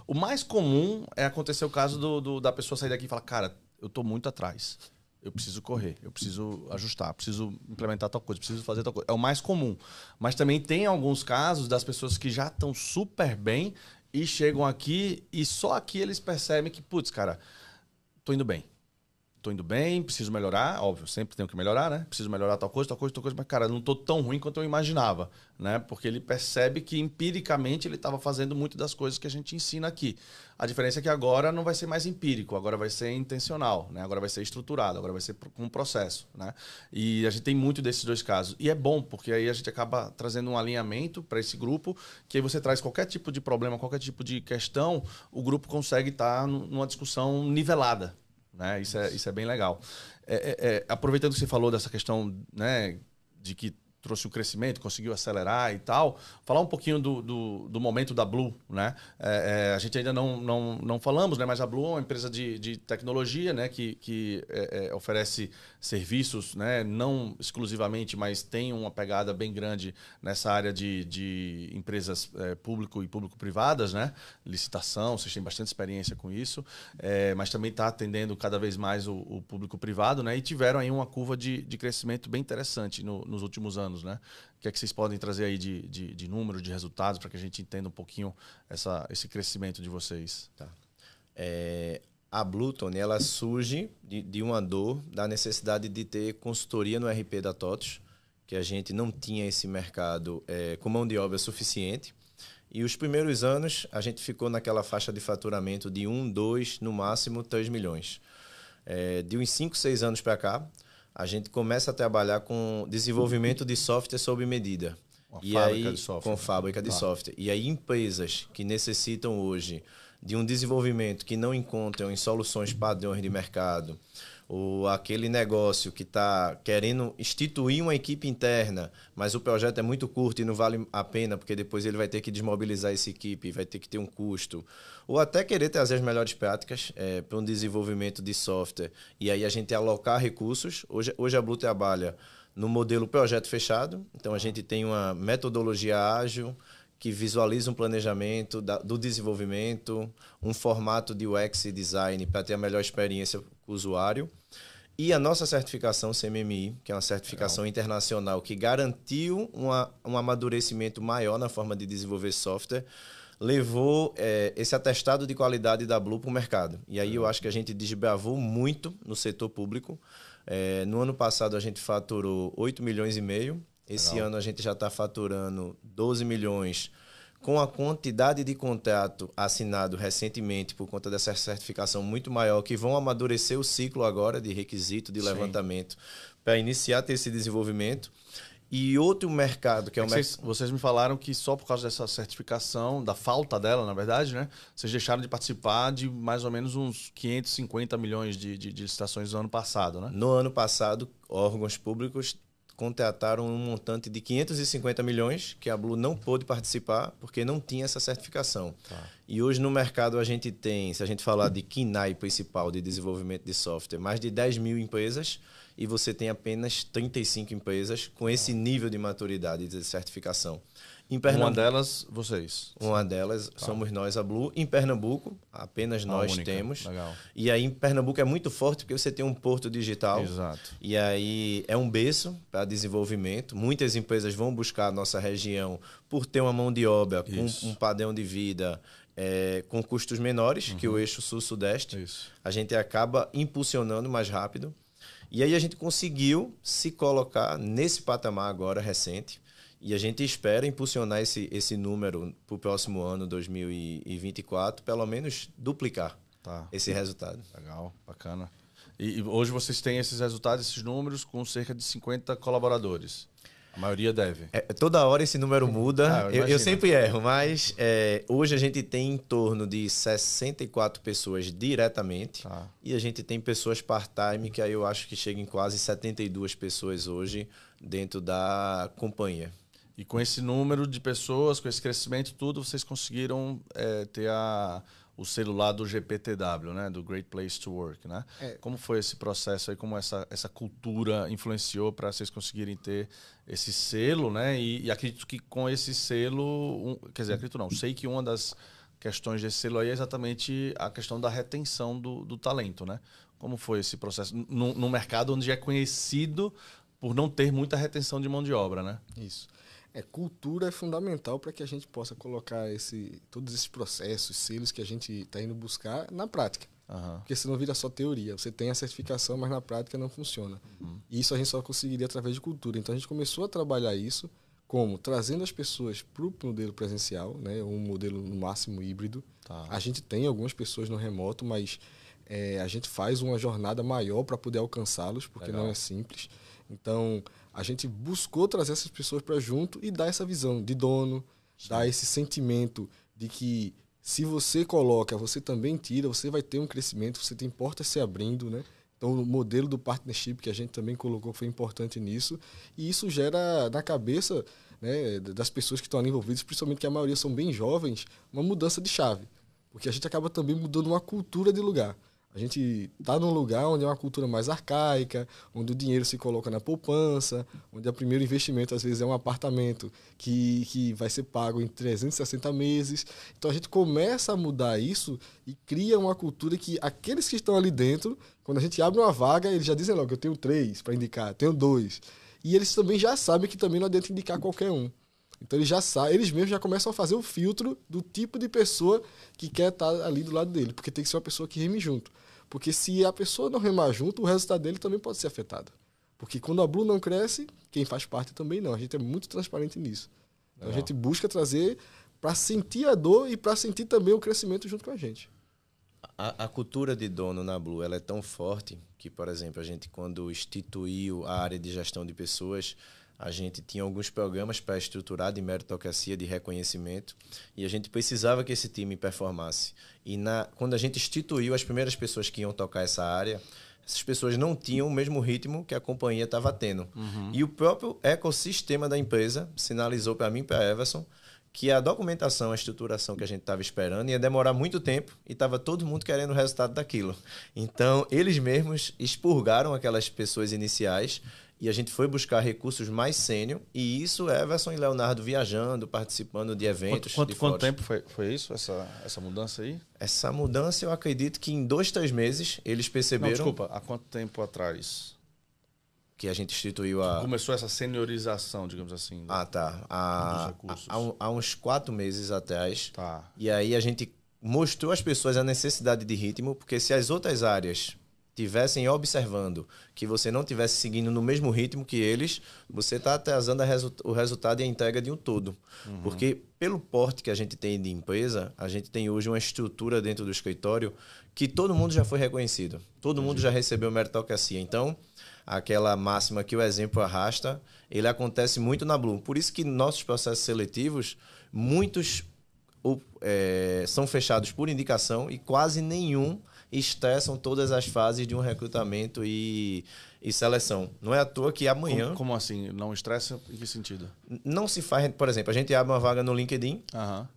O mais comum é acontecer o caso da pessoa sair daqui e falar, cara, eu estou muito atrás. Eu preciso correr, eu preciso ajustar, preciso implementar tal coisa, preciso fazer tal coisa. É o mais comum. Mas também tem alguns casos das pessoas que já estão super bem e chegam aqui e só aqui eles percebem que, putz, cara, tô indo bem, preciso melhorar, óbvio, sempre tenho que melhorar, né? Preciso melhorar tal coisa, mas, cara, não tô tão ruim quanto eu imaginava, né? Porque ele percebe que, empiricamente, ele estava fazendo muito das coisas que a gente ensina aqui. A diferença é que agora não vai ser mais empírico, agora vai ser intencional, né? Agora vai ser estruturado, agora vai ser com um processo, né? E a gente tem muito desses dois casos. E é bom, porque aí a gente acaba trazendo um alinhamento para esse grupo, que aí você traz qualquer tipo de problema, qualquer tipo de questão, o grupo consegue estar numa discussão nivelada. Né? Isso é bem legal. Aproveitando que você falou dessa questão, né, de que trouxe um crescimento, conseguiu acelerar e tal, falar um pouquinho do momento da Blue. Né? A gente ainda não falamos, né, mas a Blue é uma empresa de tecnologia, né, que oferece serviços, né, não exclusivamente, mas tem uma pegada bem grande nessa área de empresas público e público-privadas, né? Licitação, vocês têm bastante experiência com isso, mas também está atendendo cada vez mais o público-privado, né? E tiveram aí uma curva de crescimento bem interessante nos últimos anos. Né? O que é que vocês podem trazer aí de números, de resultados, para que a gente entenda um pouquinho esse crescimento de vocês? Tá. A Blue, Tony, ela surge de uma dor da necessidade de ter consultoria no RP da TOTVS, que a gente não tinha esse mercado com mão de obra suficiente. E os primeiros anos a gente ficou naquela faixa de faturamento de 1, 2, no máximo 3 milhões. De uns 5, 6 anos para cá, a gente começa a trabalhar com desenvolvimento de software sob medida. Com fábrica de software. E aí empresas que necessitam hoje de um desenvolvimento que não encontram em soluções padrões de mercado, ou aquele negócio que está querendo instituir uma equipe interna, mas o projeto é muito curto e não vale a pena, porque depois ele vai ter que desmobilizar essa equipe, vai ter que ter um custo. Ou até querer trazer as melhores práticas para um desenvolvimento de software. E aí a gente alocar recursos. Hoje a Blue trabalha no modelo projeto fechado. Então a gente tem uma metodologia ágil, que visualiza um planejamento do desenvolvimento, um formato de UX e design para ter a melhor experiência com o usuário. E a nossa certificação CMMI, que é uma certificação internacional que garantiu um amadurecimento maior na forma de desenvolver software, levou esse atestado de qualidade da Blue para o mercado. E aí eu acho que a gente desbravou muito no setor público. No ano passado a gente faturou 8,5 milhões. Esse ano a gente já está faturando 12 milhões com a quantidade de contrato assinado recentemente por conta dessa certificação muito maior, que vão amadurecer o ciclo agora de requisito, de levantamento, para iniciar a ter esse desenvolvimento. E outro mercado que é o mercado... Vocês me falaram que só por causa dessa certificação, da falta dela, na verdade, né? Vocês deixaram de participar de mais ou menos uns 550 milhões de licitações no ano passado, né? No ano passado, órgãos públicos contrataram um montante de 550 milhões que a Blue não pôde participar porque não tinha essa certificação. Tá. E hoje no mercado a gente tem, se a gente falar de KINAI principal de desenvolvimento de software, mais de 10 mil empresas e você tem apenas 35 empresas com esse nível de maturidade de certificação. Uma delas, vocês? Uma delas somos nós, a Blue. Em Pernambuco, apenas nós temos. Legal. E aí em Pernambuco é muito forte porque você tem um porto digital. Exato. E aí é um berço para desenvolvimento. Muitas empresas vão buscar a nossa região por ter uma mão de obra com um padrão de vida com custos menores que o eixo sul-sudeste. Isso. A gente acaba impulsionando mais rápido. E aí a gente conseguiu se colocar nesse patamar agora recente. E a gente espera impulsionar esse número para o próximo ano, 2024, pelo menos duplicar esse resultado. Legal, bacana. E hoje vocês têm esses resultados, esses números, com cerca de 50 colaboradores. A maioria deve. Toda hora esse número muda. Eu sempre erro, mas hoje a gente tem em torno de 64 pessoas diretamente. E a gente tem pessoas part-time, que aí eu acho que chega em quase 72 pessoas hoje dentro da companhia. E com esse número de pessoas, com esse crescimento tudo, vocês conseguiram ter o selo lá do GPTW, né? Do Great Place to Work, né? Como foi esse processo aí? Como essa cultura influenciou para vocês conseguirem ter esse selo, né? E acredito que com esse selo... quer dizer, acredito não. Sei que uma das questões desse selo aí é exatamente a questão da retenção do talento, né? Como foi esse processo? Num mercado onde é conhecido por não ter muita retenção de mão de obra, né? Isso. Cultura é fundamental para que a gente possa colocar todos esses processos, selos que a gente está indo buscar na prática. Porque senão vira só teoria. Você tem a certificação, mas na prática não funciona. E isso a gente só conseguiria através de cultura. Então a gente começou a trabalhar isso como trazendo as pessoas para o modelo presencial, né? Um modelo no máximo híbrido. A gente tem algumas pessoas no remoto, mas a gente faz uma jornada maior para poder alcançá-los, porque não é simples. Então, a gente buscou trazer essas pessoas para junto e dar essa visão de dono, dar esse sentimento de que se você coloca, você também tira, você vai ter um crescimento, você tem portas se abrindo, né? Então, o modelo do partnership que a gente também colocou foi importante nisso. E isso gera na cabeça, né, das pessoas que estão ali envolvidas, principalmente que a maioria são bem jovens, uma mudança de chave. Porque a gente acaba também mudando uma cultura de lugar. A gente está num lugar onde é uma cultura mais arcaica, onde o dinheiro se coloca na poupança, onde o primeiro investimento, às vezes, é um apartamento que vai ser pago em 360 meses. Então, a gente começa a mudar isso e cria uma cultura que aqueles que estão ali dentro, quando a gente abre uma vaga, eles já dizem logo, eu tenho 3 para indicar, tenho 2. E eles também já sabem que também não adianta indicar qualquer um. Então, eles mesmos já começam a fazer o filtro do tipo de pessoa que quer estar ali do lado dele, porque tem que ser uma pessoa que reme junto. Porque se a pessoa não remar junto, o resultado dele também pode ser afetado. Porque quando a Blue não cresce, quem faz parte também não. A gente é muito transparente nisso. Então, a gente busca trazer para sentir a dor e para sentir também o crescimento junto com a gente. A cultura de dono na Blue ela é tão forte que, por exemplo, a gente quando instituiu a área de gestão de pessoas, a gente tinha alguns programas para estruturar de meritocracia, de reconhecimento, e a gente precisava que esse time performasse. E quando a gente instituiu as primeiras pessoas que iam tocar essa área, essas pessoas não tinham o mesmo ritmo que a companhia estava tendo. E o próprio ecossistema da empresa sinalizou para mim e para a Everson que a documentação, a estruturação que a gente estava esperando ia demorar muito tempo e estava todo mundo querendo o resultado daquilo. Então, eles mesmos expurgaram aquelas pessoas iniciais e a gente foi buscar recursos mais sênior, e isso Everson e Leonardo viajando, participando de eventos. Quanto tempo foi isso, essa mudança aí? Essa mudança, eu acredito que em 2, 3 meses eles perceberam... Não, desculpa, há quanto tempo atrás? Que a gente instituiu a... Começou essa seniorização, digamos assim. Dos recursos. Há uns 4 meses atrás. Tá. E aí a gente mostrou às pessoas a necessidade de ritmo, porque se as outras áreas tivessem observando que você não estivesse seguindo no mesmo ritmo que eles, você está atrasando o resultado e a entrega de um todo. Porque pelo porte que a gente tem de empresa, a gente tem hoje uma estrutura dentro do escritório que todo mundo já foi reconhecido. Todo mundo já recebeu meritocracia. Então, aquela máxima que o exemplo arrasta, ele acontece muito na Blue. Por isso que nossos processos seletivos, muitos são fechados por indicação e quase nenhum estressam todas as fases de um recrutamento e seleção. Não é à toa que amanhã... Como assim? Não estressa? Em que sentido? Não se faz... Por exemplo, a gente abre uma vaga no LinkedIn,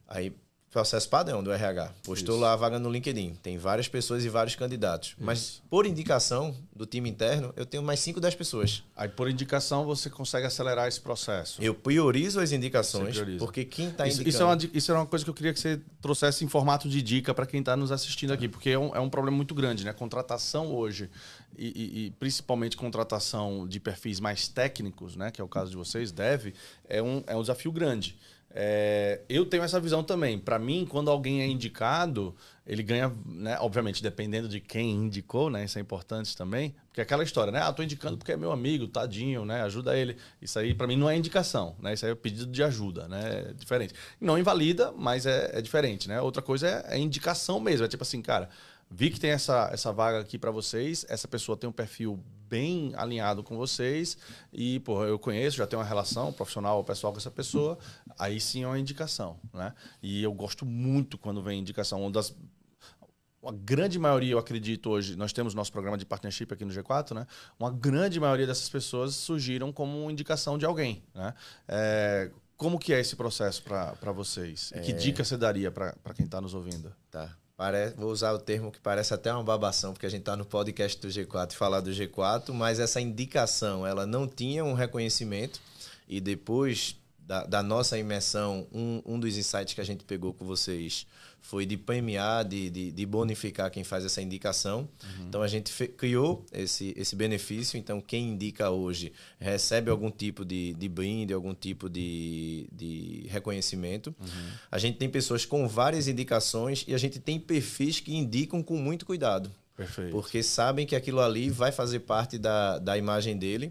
aí processo padrão do RH. Postou lá a vaga no LinkedIn. Tem várias pessoas e vários candidatos. Mas por indicação do time interno, eu tenho mais 5, 10 pessoas. Aí por indicação você consegue acelerar esse processo. Eu priorizo as indicações, porque quem está indicando... Isso é uma coisa que eu queria que você trouxesse em formato de dica para quem está nos assistindo aqui, porque é um problema muito grande, né? Contratação hoje, e principalmente contratação de perfis mais técnicos, né? Que é o caso de vocês, é um desafio grande. Eu tenho essa visão também. Para mim, quando alguém é indicado, ele ganha, né? Obviamente, dependendo de quem indicou, né? Isso é importante também. Porque é aquela história, né? Tô indicando porque é meu amigo, tadinho, né? Ajuda ele. Isso aí, para mim, não é indicação, né? Isso aí é pedido de ajuda, né? É diferente. Não invalida, mas é diferente, né? Outra coisa é indicação mesmo. É tipo assim, cara, vi que tem essa vaga aqui para vocês, essa pessoa tem um perfil bem alinhado com vocês e, pô, eu conheço, já tenho uma relação profissional ou pessoal com essa pessoa, aí sim é uma indicação, né? E eu gosto muito quando vem indicação. A grande maioria, eu acredito hoje, nós temos nosso programa de partnership aqui no G4, né? Uma grande maioria dessas pessoas surgiram como indicação de alguém, né? Como que é esse processo para vocês? E que dica você daria para quem está nos ouvindo? Tá. Vou usar o termo que parece até uma babação, porque a gente está no podcast do G4 e falar do G4, mas essa indicação, ela não tinha um reconhecimento e depois da nossa imersão, um dos insights que a gente pegou com vocês foi de premiar, de bonificar quem faz essa indicação. Então, a gente criou esse benefício. Então, quem indica hoje recebe algum tipo de brinde, algum tipo de reconhecimento. A gente tem pessoas com várias indicações e a gente tem perfis que indicam com muito cuidado. Perfeito. Porque sabem que aquilo ali vai fazer parte da imagem dele.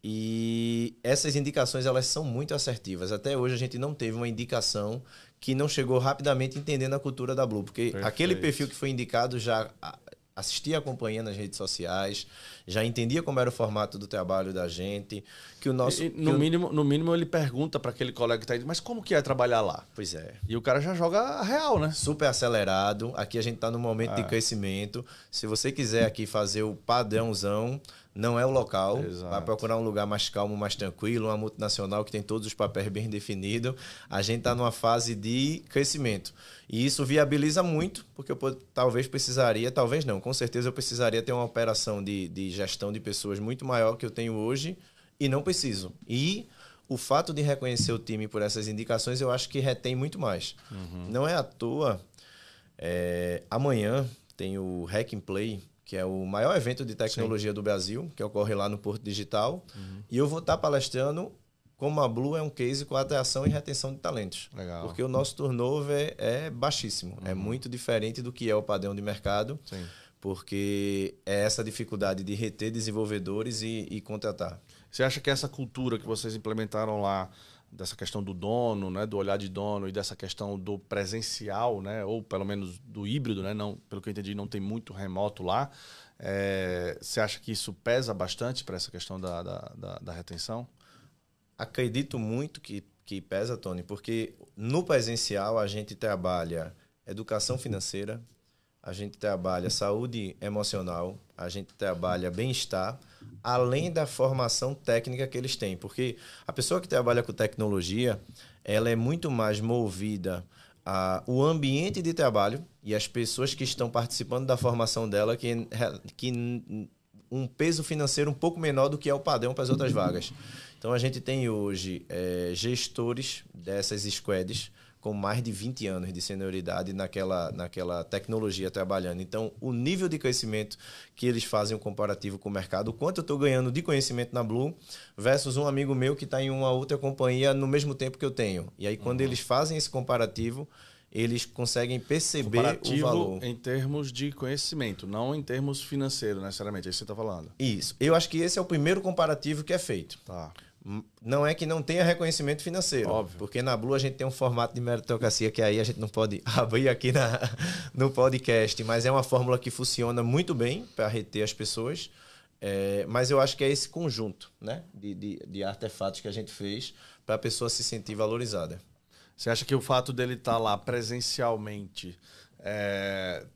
E essas indicações, elas são muito assertivas. Até hoje a gente não teve uma indicação que não chegou rapidamente entendendo a cultura da Blue. Porque aquele perfil que foi indicado já assistia a companhia nas redes sociais, já entendia como era o formato do trabalho da gente. Que o nosso, no mínimo ele pergunta para aquele colega que está aí, mas como que é trabalhar lá? Pois é. E o cara já joga a real, né? Super acelerado. Aqui a gente está num momento de crescimento. Se você quiser aqui fazer o padrãozão, não é o local. Exato. Vai procurar um lugar mais calmo, mais tranquilo, uma multinacional que tem todos os papéis bem definidos. A gente está numa fase de crescimento. E isso viabiliza muito, porque eu talvez precisaria, talvez não, com certeza eu precisaria ter uma operação de gestão de pessoas muito maior que eu tenho hoje e não preciso. E o fato de reconhecer o time por essas indicações, eu acho que retém muito mais. Não é à toa, amanhã tem o Hack and Play, que é o maior evento de tecnologia do Brasil, que ocorre lá no Porto Digital. E eu vou estar palestrando como a Blue é um case com atração e retenção de talentos. Legal. Porque o nosso turnover é baixíssimo. É muito diferente do que é o padrão de mercado. Sim. Porque é essa dificuldade de reter desenvolvedores e contratar. Você acha que essa cultura que vocês implementaram lá, dessa questão do dono, né, do olhar de dono e dessa questão do presencial, né, ou pelo menos do híbrido, né, não, pelo que eu entendi, não tem muito remoto lá, você acha que isso pesa bastante para essa questão da retenção? Acredito muito que pesa, Tony, porque no presencial a gente trabalha educação financeira, a gente trabalha saúde emocional, a gente trabalha bem-estar, além da formação técnica que eles têm. Porque a pessoa que trabalha com tecnologia, ela é muito mais movida ao ambiente de trabalho e as pessoas que estão participando da formação dela, que um peso financeiro um pouco menor do que é o padrão para as outras vagas. Então, a gente tem hoje gestores dessas squads com mais de 20 anos de senioridade naquela tecnologia trabalhando. Então, o nível de crescimento que eles fazem um comparativo com o mercado, o quanto eu estou ganhando de conhecimento na Blue versus um amigo meu que está em uma outra companhia no mesmo tempo que eu tenho. E aí, quando eles fazem esse comparativo, eles conseguem perceber o valor. Em termos de conhecimento, não em termos financeiros, necessariamente. É isso que você está falando. Isso. Eu acho que esse é o primeiro comparativo que é feito. Tá. Não é que não tenha reconhecimento financeiro. Óbvio. Porque na Blue a gente tem um formato de meritocracia que aí a gente não pode abrir aqui no podcast, mas é uma fórmula que funciona muito bem para reter as pessoas. Mas eu acho que é esse conjunto, né, de artefatos que a gente fez para a pessoa se sentir valorizada. Você acha que o fato dele estar lá presencialmente,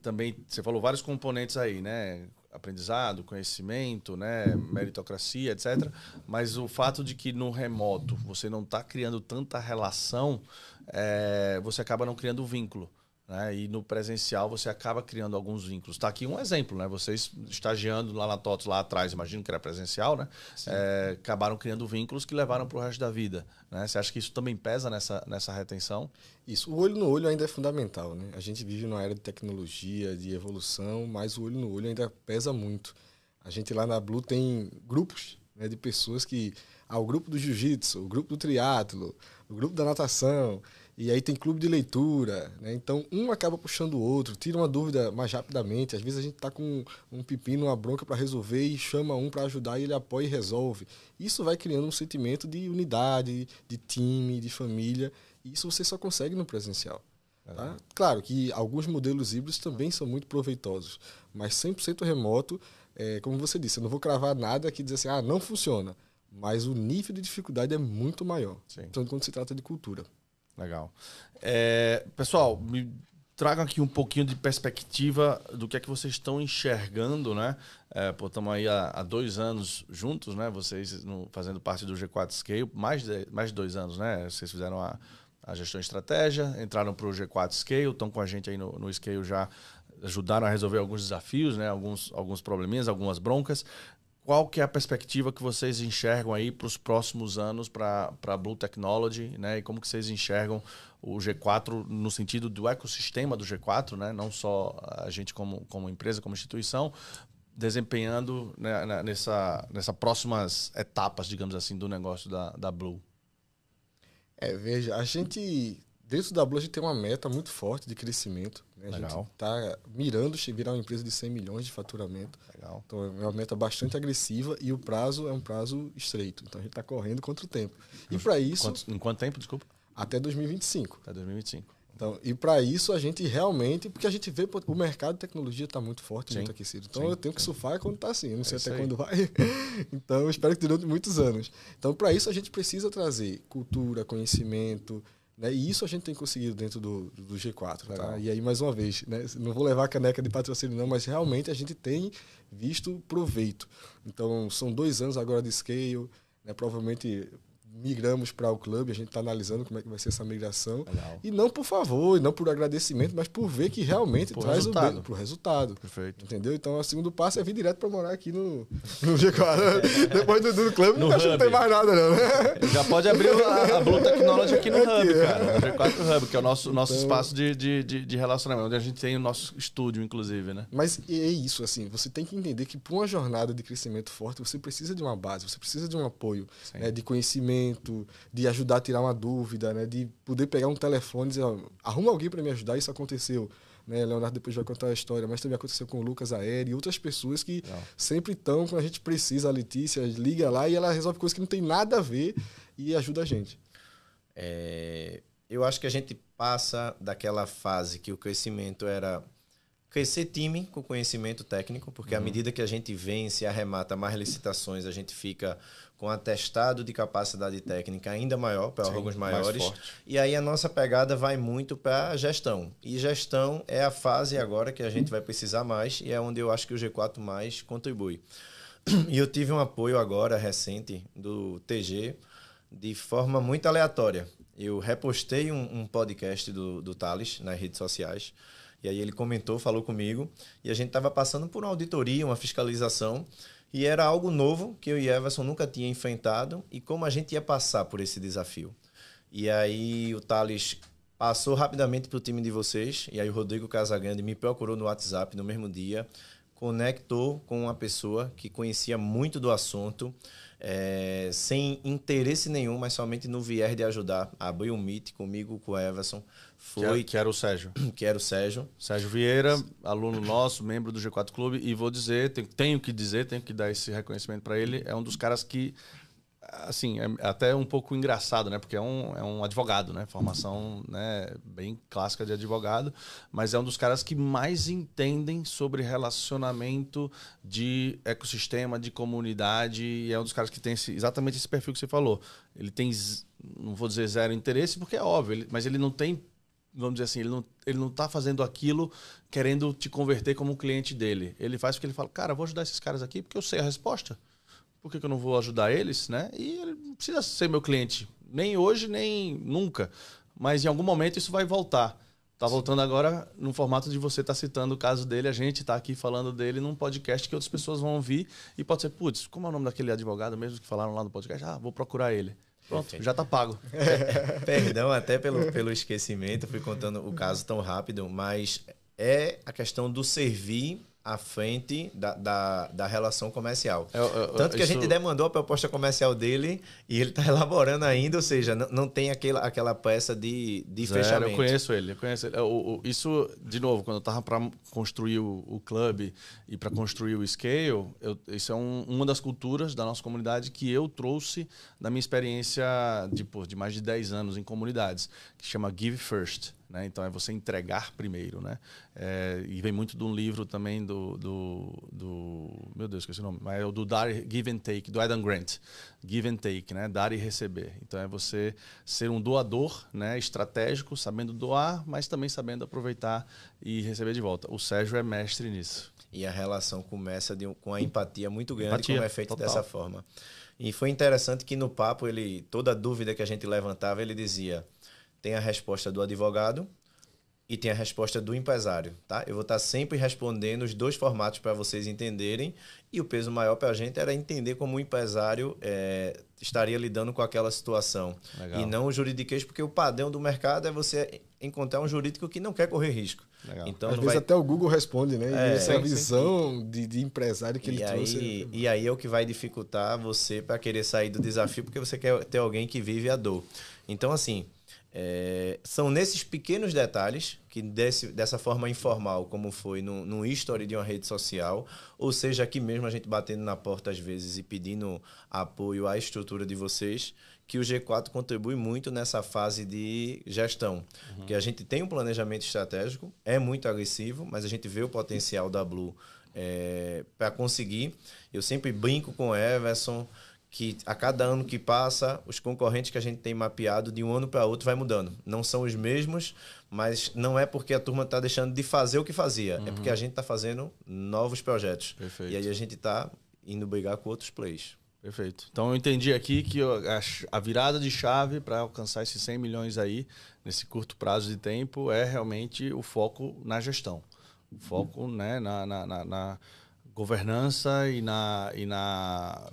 também, você falou vários componentes aí, né? Aprendizado, conhecimento, né? Meritocracia, etc. Mas o fato de que no remoto você não está criando tanta relação, você acaba não criando vínculo. Né? E no presencial você acaba criando alguns vínculos. Está aqui um exemplo, né? Vocês estagiando lá na TOTS, lá atrás, imagino que era presencial, né? Acabaram criando vínculos que levaram para o resto da vida. Né? Você acha que isso também pesa nessa retenção? Isso, o olho no olho ainda é fundamental, né? A gente vive numa era de tecnologia, de evolução, mas o olho no olho ainda pesa muito. A gente lá na Blue tem grupos, né, de pessoas que... o grupo do jiu-jitsu, o grupo do triatlo, o grupo da natação, e aí tem clube de leitura, né? Então, um acaba puxando o outro, tira uma dúvida mais rapidamente. Às vezes a gente está com um pepino, uma bronca para resolver e chama um para ajudar e ele apoia e resolve. Isso vai criando um sentimento de unidade, de time, de família. E isso você só consegue no presencial. Tá? Claro que alguns modelos híbridos também são muito proveitosos, mas 100% remoto, como você disse, eu não vou cravar nada que diz assim, não funciona. Mas o nível de dificuldade é muito maior. Sim. Então, quando se trata de cultura. Legal. Pessoal, me tragam aqui um pouquinho de perspectiva do que é que vocês estão enxergando, né? Estamos aí há 2 anos juntos, né? Vocês fazendo parte do G4 Scale, mais de 2 anos, né? Vocês fizeram a gestão de estratégia, entraram para o G4 Scale, estão com a gente aí no Scale, já ajudaram a resolver alguns desafios, né? Alguns probleminhas, algumas broncas. Qual que é a perspectiva que vocês enxergam aí para os próximos anos para a Blue Technology, né? E como que vocês enxergam o G4 no sentido do ecossistema do G4, né? Não só a gente como empresa, como instituição, desempenhando, né, nessas próximas etapas, digamos assim, do negócio da Blue. Veja, a gente, dentro da Blue, a gente tem uma meta muito forte de crescimento. Né? A gente está mirando virar uma empresa de 100 milhões de faturamento. Legal. Então, é uma meta bastante agressiva e o prazo é um prazo estreito. Então, a gente está correndo contra o tempo. E para isso... Em quanto tempo, desculpa? Até 2025. Até 2025. Então, e para isso, a gente realmente... Porque a gente vê o mercado de tecnologia está muito forte, muito aquecido. Então, eu tenho que surfar quando está assim. Eu não sei até quando vai. Então, eu espero que durante muitos anos. Então, para isso, a gente precisa trazer cultura, conhecimento... Né? E isso a gente tem conseguido dentro do G4. Tá? E aí, mais uma vez, né? Não vou levar a caneca de patrocínio não, mas realmente a gente tem visto proveito. Então, são 2 anos agora de Scale, né? Provavelmente migramos para o clube, a gente está analisando como é que vai ser essa migração. Legal. E não por favor, e não por agradecimento, mas por ver que realmente traz o resultado. Perfeito. Entendeu? Então, o segundo passo é vir direto para morar aqui no G4. Depois do clube, não acho que não tem mais nada, não. Né? Já pode abrir a Blue Technology aqui no Hub, cara. No G4 Hub, que é o nosso espaço de relacionamento, onde a gente tem o nosso estúdio, inclusive, né? Mas é isso, assim, você tem que entender que para uma jornada de crescimento forte, você precisa de uma base, você precisa de um apoio, né, de conhecimento, de ajudar a tirar uma dúvida, né, de poder pegar um telefone e dizer, arruma alguém para me ajudar, isso aconteceu. Né, Leonardo depois vai contar a história, mas também aconteceu com o Lucas Aeri e outras pessoas que sempre estão, quando a gente precisa, a Letícia liga lá e ela resolve coisas que não tem nada a ver e ajuda a gente. Eu acho que a gente passa daquela fase que o crescimento era crescer time com conhecimento técnico, porque à medida que a gente vence e arremata mais licitações, a gente fica com atestado de capacidade técnica ainda maior para órgãos maiores. E aí a nossa pegada vai muito para a gestão. E gestão é a fase agora que a gente vai precisar mais e é onde eu acho que o G4 mais contribui. E eu tive um apoio agora recente do TG de forma muito aleatória. Eu repostei um podcast do Thales nas redes sociais. E aí ele comentou, falou comigo, e a gente estava passando por uma auditoria, uma fiscalização, e era algo novo que eu e Everson nunca tinha enfrentado, e como a gente ia passar por esse desafio. E aí o Thales passou rapidamente para o time de vocês, e aí o Rodrigo Casagrande me procurou no WhatsApp no mesmo dia, conectou com uma pessoa que conhecia muito do assunto, sem interesse nenhum, mas somente no viés de ajudar. Abriu um meet comigo, com o Everson. Que era o Sérgio. Que era o Sérgio. Sérgio Vieira, aluno nosso, membro do G4 Clube. E vou dizer, tenho que dar esse reconhecimento para ele. É um dos caras que, assim, é até um pouco engraçado, né? Porque é um advogado, né? Formação, né, bem clássica de advogado. Mas é um dos caras que mais entendem sobre relacionamento de ecossistema, de comunidade. E é um dos caras que tem exatamente esse perfil que você falou. Ele tem, não vou dizer zero interesse, porque é óbvio, mas ele não tem... Vamos dizer assim, ele não está fazendo aquilo querendo te converter como um cliente dele. Ele faz porque ele fala, cara, vou ajudar esses caras aqui porque eu sei a resposta. Por que eu não vou ajudar eles, né? E ele não precisa ser meu cliente, nem hoje, nem nunca. Mas em algum momento isso vai voltar. Está voltando agora no formato de você estar citando o caso dele, a gente está aqui falando dele num podcast que outras pessoas vão ouvir e pode ser, putz, como é o nome daquele advogado mesmo que falaram lá no podcast? Vou procurar ele. Pronto, perfeito. Já está pago. Perdão até pelo esquecimento, fui contando o caso tão rápido, mas é a questão do servir à frente da relação comercial. Tanto que a gente demandou a proposta comercial dele e ele está elaborando ainda, ou seja, não tem aquela peça de fechamento. Eu conheço ele. Isso, de novo, quando eu estava para construir o clube e para construir o Scale, isso é uma das culturas da nossa comunidade que eu trouxe da minha experiência de mais de 10 anos em comunidades, que chama Give First. Né? Então, é você entregar primeiro. Né? E vem muito de um livro também meu Deus, esqueci o nome, mas é o do Dar, Give and Take, do Adam Grant. Give and Take, né? Dar e receber. Então, é você ser um doador, né? Estratégico, sabendo doar, mas também sabendo aproveitar e receber de volta. O Sérgio é mestre nisso. E a relação começa com a empatia muito grande, como é feito dessa forma. E foi interessante que no papo, toda dúvida que a gente levantava, ele dizia: tem a resposta do advogado e tem a resposta do empresário, tá? Eu vou estar sempre respondendo os dois formatos para vocês entenderem, e o peso maior para a gente era entender como o empresário estaria lidando com aquela situação. Legal. E não o juridiquês, porque o padrão do mercado é você encontrar um jurídico que não quer correr risco. Legal. Então, às vezes até o Google responde, né? Essa visão de empresário que ele trouxe. E aí é o que vai dificultar você para querer sair do desafio, porque você quer ter alguém que vive a dor. Então, assim, são nesses pequenos detalhes que dessa forma informal, como foi no history de uma rede social, ou seja, aqui mesmo a gente batendo na porta às vezes e pedindo apoio à estrutura de vocês, que o G4 contribui muito nessa fase de gestão. Porque a gente tem um planejamento estratégico, é muito agressivo, mas a gente vê o potencial da Blue para conseguir. Eu sempre brinco com o Everson, que a cada ano que passa, os concorrentes que a gente tem mapeado de um ano para outro vai mudando. Não são os mesmos, mas não é porque a turma está deixando de fazer o que fazia. É porque a gente está fazendo novos projetos. Perfeito. E aí a gente está indo brigar com outros players. Perfeito. Então eu entendi aqui que a virada de chave para alcançar esses 100 milhões aí, nesse curto prazo de tempo, é realmente o foco na gestão. O foco, né, na governança e na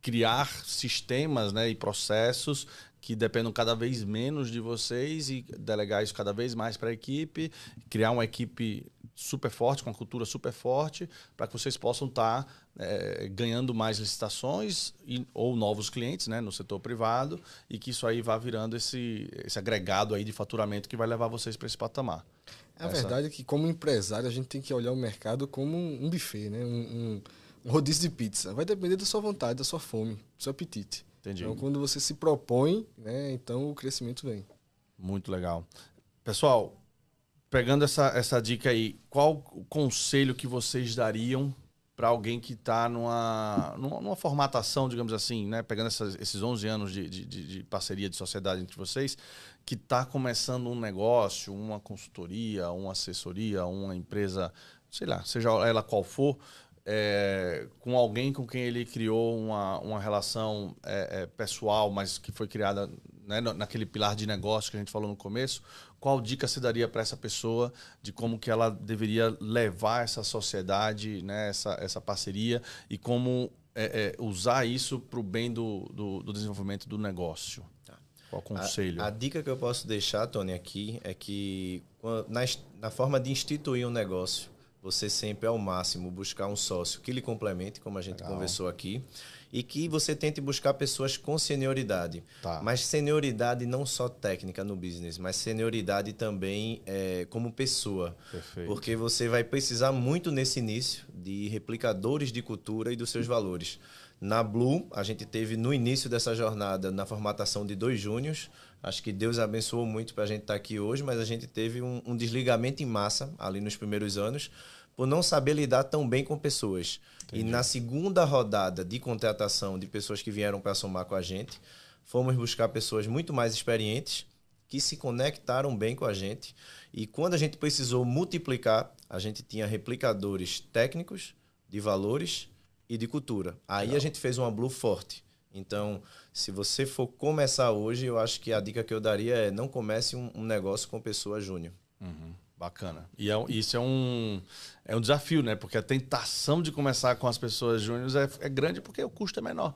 criar sistemas, né, e processos que dependam cada vez menos de vocês e delegar isso cada vez mais para a equipe, criar uma equipe super forte, com uma cultura super forte, para que vocês possam estar ganhando mais licitações ou novos clientes, né, no setor privado, e que isso aí vá virando esse agregado aí de faturamento que vai levar vocês para esse patamar. A verdade é que, como empresário, a gente tem que olhar o mercado como um buffet, né? Um rodízio de pizza. Vai depender da sua vontade, da sua fome, do seu apetite. Entendi. Então, quando você se propõe, né, então o crescimento vem. Muito legal. Pessoal, pegando essa dica aí, qual o conselho que vocês dariam para alguém que está numa formatação, digamos assim, né? Pegando esses 11 anos de parceria, de sociedade entre vocês, que está começando um negócio, uma consultoria, uma assessoria, uma empresa, sei lá, seja ela qual for, com alguém com quem ele criou uma relação pessoal, mas que foi criada, né, naquele pilar de negócio que a gente falou no começo. Qual dica você daria para essa pessoa de como que ela deveria levar essa sociedade, né, essa parceria, e como usar isso para o bem do desenvolvimento do negócio? Tá. Qual conselho? A dica que eu posso deixar, Tony, aqui é que na forma de instituir um negócio, você sempre, ao máximo, buscar um sócio que lhe complemente, como a gente conversou aqui, e que você tente buscar pessoas com senioridade. Tá. Mas senioridade não só técnica no business, mas senioridade também como pessoa. Perfeito. Porque você vai precisar muito nesse início de replicadores de cultura e dos seus valores. Na Blue, a gente teve no início dessa jornada, na formatação de 2 júniors. Acho que Deus abençoou muito para a gente estar aqui hoje, mas a gente teve um desligamento em massa ali nos primeiros anos, por não saber lidar tão bem com pessoas. Entendi. E na segunda rodada de contratação de pessoas que vieram para somar com a gente, fomos buscar pessoas muito mais experientes, que se conectaram bem com a gente. E quando a gente precisou multiplicar, a gente tinha replicadores técnicos, de valores e de cultura. Aí Legal. A gente fez uma Blue forte. Então, se você for começar hoje, eu acho que a dica que eu daria é não comece um negócio com pessoa júnior. Uhum. Bacana. E isso é um desafio, né? Porque a tentação de começar com as pessoas júniores é grande porque o custo é menor.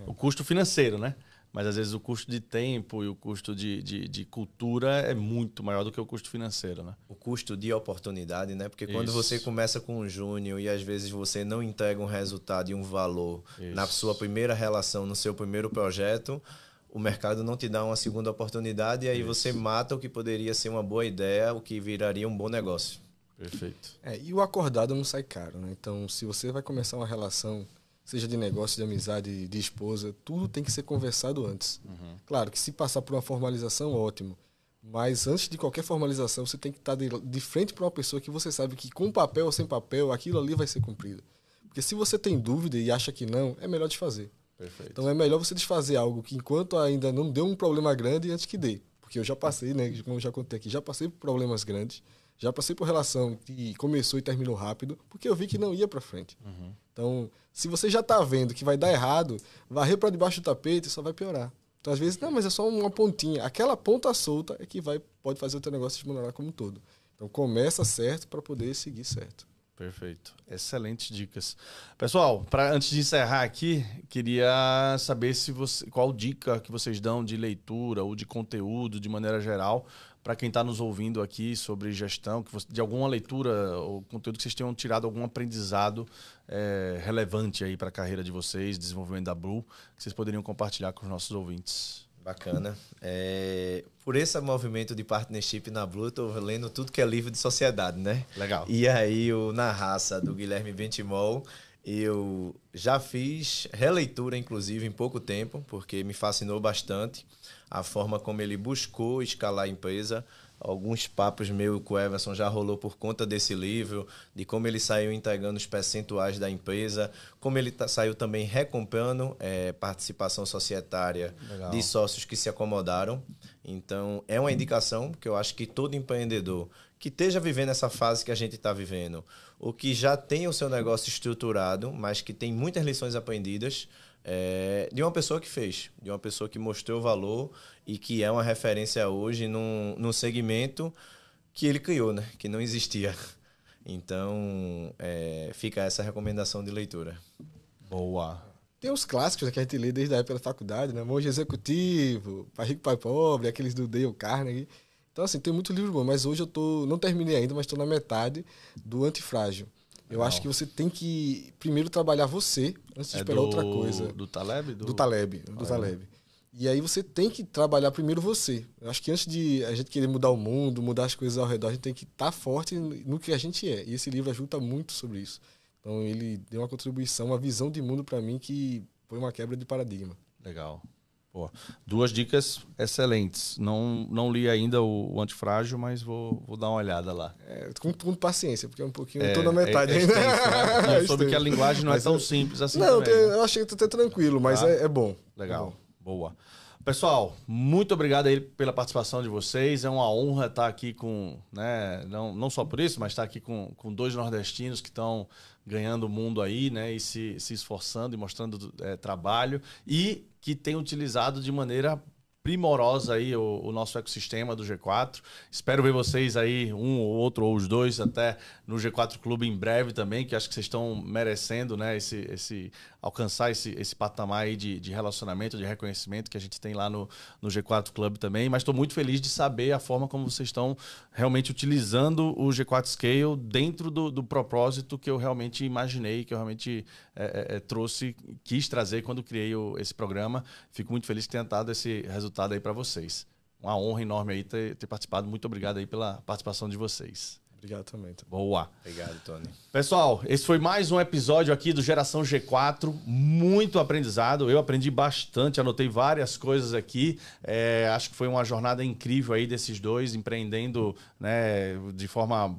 O custo financeiro, né? mas às vezes o custo de tempo e o custo de cultura é muito maior do que o custo financeiro, né? O custo de oportunidade, né? Porque quando Isso. você começa com um júnior e às vezes você não entrega um resultado e um valor na sua primeira relação, no seu primeiro projeto, o mercado não te dá uma segunda oportunidade e aí você mata o que poderia ser uma boa ideia, o que viraria um bom negócio. Perfeito. E o acordado não sai caro, né? Então, se você vai começar uma relação, seja de negócio, de amizade, de esposa, tudo tem que ser conversado antes. Claro que se passar por uma formalização, ótimo. Mas antes de qualquer formalização, você tem que estar de frente para uma pessoa que você sabe que com papel ou sem papel, aquilo ali vai ser cumprido. Porque se você tem dúvida e acha que não, é melhor desfazer. Perfeito. Então é melhor você desfazer algo que enquanto ainda não deu um problema grande antes que dê. Porque eu já passei, né, como eu já contei aqui, já passei por problemas grandes, já passei por relação que começou e terminou rápido, porque eu vi que não ia para frente. Então, se você já está vendo que vai dar errado, varrer para debaixo do tapete só vai piorar. Então, às vezes, não, mas é só uma pontinha. Aquela ponta solta é que pode fazer o teu negócio desmoronar como um todo. Então, começa certo para poder seguir certo. Perfeito. Excelentes dicas. Pessoal, antes de encerrar aqui, queria saber qual dica que vocês dão de leitura ou de conteúdo, de maneira geral, para quem está nos ouvindo aqui sobre gestão, de alguma leitura ou conteúdo que vocês tenham tirado algum aprendizado relevante aí para a carreira de vocês, desenvolvimento da Blue, que vocês poderiam compartilhar com os nossos ouvintes. Bacana. Por esse movimento de partnership na Blue, eu tô lendo tudo que é livro de sociedade, né? Legal. E aí, o Na Raça, do Guilherme Bentimol, eu já fiz releitura, inclusive, em pouco tempo, porque me fascinou bastante a forma como ele buscou escalar a empresa. Alguns papos meus com o Everson já rolou por conta desse livro, de como ele saiu entregando os percentuais da empresa, como ele saiu também recomprando participação societária de sócios que se acomodaram. Então, é uma indicação que eu acho que todo empreendedor que esteja vivendo essa fase que a gente está vivendo, ou que já tem o seu negócio estruturado, mas que tem muitas lições aprendidas, de uma pessoa que fez, de uma pessoa que mostrou valor e que é uma referência hoje num segmento que ele criou, né? Que não existia. Então, fica essa recomendação de leitura. Boa. Tem os clássicos que a gente lê desde a época da faculdade, né? Monge Executivo, Pai Rico, Pai Pobre, aqueles do Dale Carnegie. Então, assim, tem muito livro bom, mas hoje não terminei ainda, mas estou na metade do Antifrágil. Eu acho que você tem que primeiro trabalhar você antes de esperar outra coisa. Do Taleb? Do Taleb. E aí você tem que trabalhar primeiro você. Eu acho que antes de a gente querer mudar o mundo, mudar as coisas ao redor, a gente tem que estar forte no que a gente é. E esse livro ajuda muito sobre isso. Então ele deu uma contribuição, uma visão de mundo para mim que foi uma quebra de paradigma. Legal. Pô, 2 dicas excelentes. Não li ainda o Antifrágil, mas vou dar uma olhada lá. Com paciência, porque é um pouquinho... Estou na metade ainda. Extenso, né? Eu soube que a linguagem não é tão simples assim. Não, também, eu achei que até tranquilo, mas é bom. Legal. É bom. Boa. Pessoal, muito obrigado aí pela participação de vocês. É uma honra estar aqui com, né, não só por isso, mas estar aqui com 2 nordestinos que estão ganhando o mundo aí, né, e se esforçando e mostrando trabalho e que têm utilizado de maneira primorosa aí o nosso ecossistema do G4. Espero ver vocês aí, um ou outro, ou os dois, até no G4 Clube em breve também, que acho que vocês estão merecendo, né, alcançar esse patamar aí de relacionamento, de reconhecimento que a gente tem lá no G4 Club também. Mas estou muito feliz de saber a forma como vocês estão realmente utilizando o G4 Scale dentro do propósito que eu realmente imaginei, que eu realmente quis trazer quando criei esse programa. Fico muito feliz que tenha dado esse resultado aí para vocês. Uma honra enorme aí ter participado. Muito obrigado aí pela participação de vocês. Obrigado também. Boa. Obrigado, Tony. Pessoal, esse foi mais um episódio aqui do Geração G4. Muito aprendizado. Eu aprendi bastante, anotei várias coisas aqui. Acho que foi uma jornada incrível aí desses dois, empreendendo, né, de forma...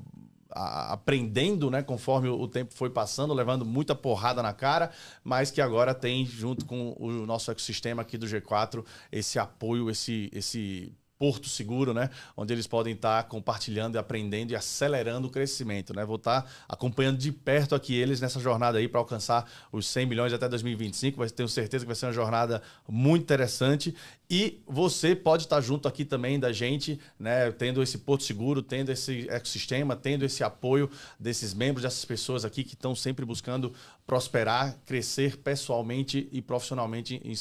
aprendendo, né, conforme o tempo foi passando, levando muita porrada na cara, mas que agora tem, junto com o nosso ecossistema aqui do G4, esse apoio, esse porto seguro, né? Onde eles podem estar compartilhando e aprendendo e acelerando o crescimento, né? Vou estar acompanhando de perto aqui eles nessa jornada aí para alcançar os 100 milhões até 2025. Tenho certeza que vai ser uma jornada muito interessante. E você pode estar junto aqui também da gente, né? Tendo esse porto seguro, tendo esse ecossistema, tendo esse apoio desses membros, dessas pessoas aqui que estão sempre buscando prosperar, crescer pessoalmente e profissionalmente em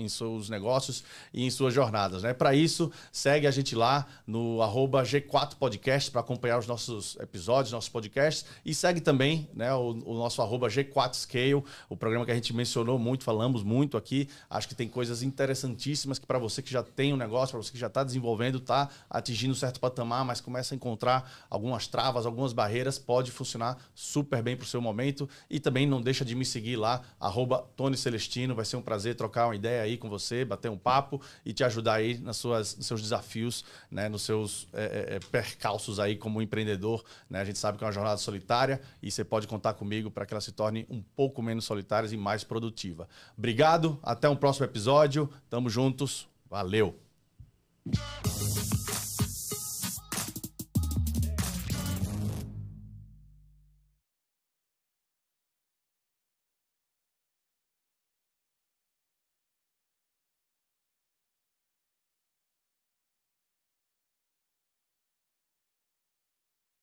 seus negócios e em suas jornadas, né? Para isso, segue a gente lá no @G4 Podcast para acompanhar os nossos episódios, nossos podcasts. E segue também, né, o nosso @G4 Scale, o programa que a gente mencionou muito, falamos muito aqui. Acho que tem coisas interessantíssimas que para você que já tem um negócio, para você que já está desenvolvendo, está atingindo um certo patamar, mas começa a encontrar algumas travas, algumas barreiras, pode funcionar super bem para o seu momento. E também não deixa de me seguir lá, @Tony Celestino. Vai ser um prazer trocar uma ideia aí com você, bater um papo e te ajudar aí nos seus desafios, né, nos seus percalços aí como empreendedor, né? A gente sabe que é uma jornada solitária e você pode contar comigo para que ela se torne um pouco menos solitária e mais produtiva. Obrigado, até um próximo episódio. Tamo juntos. Valeu!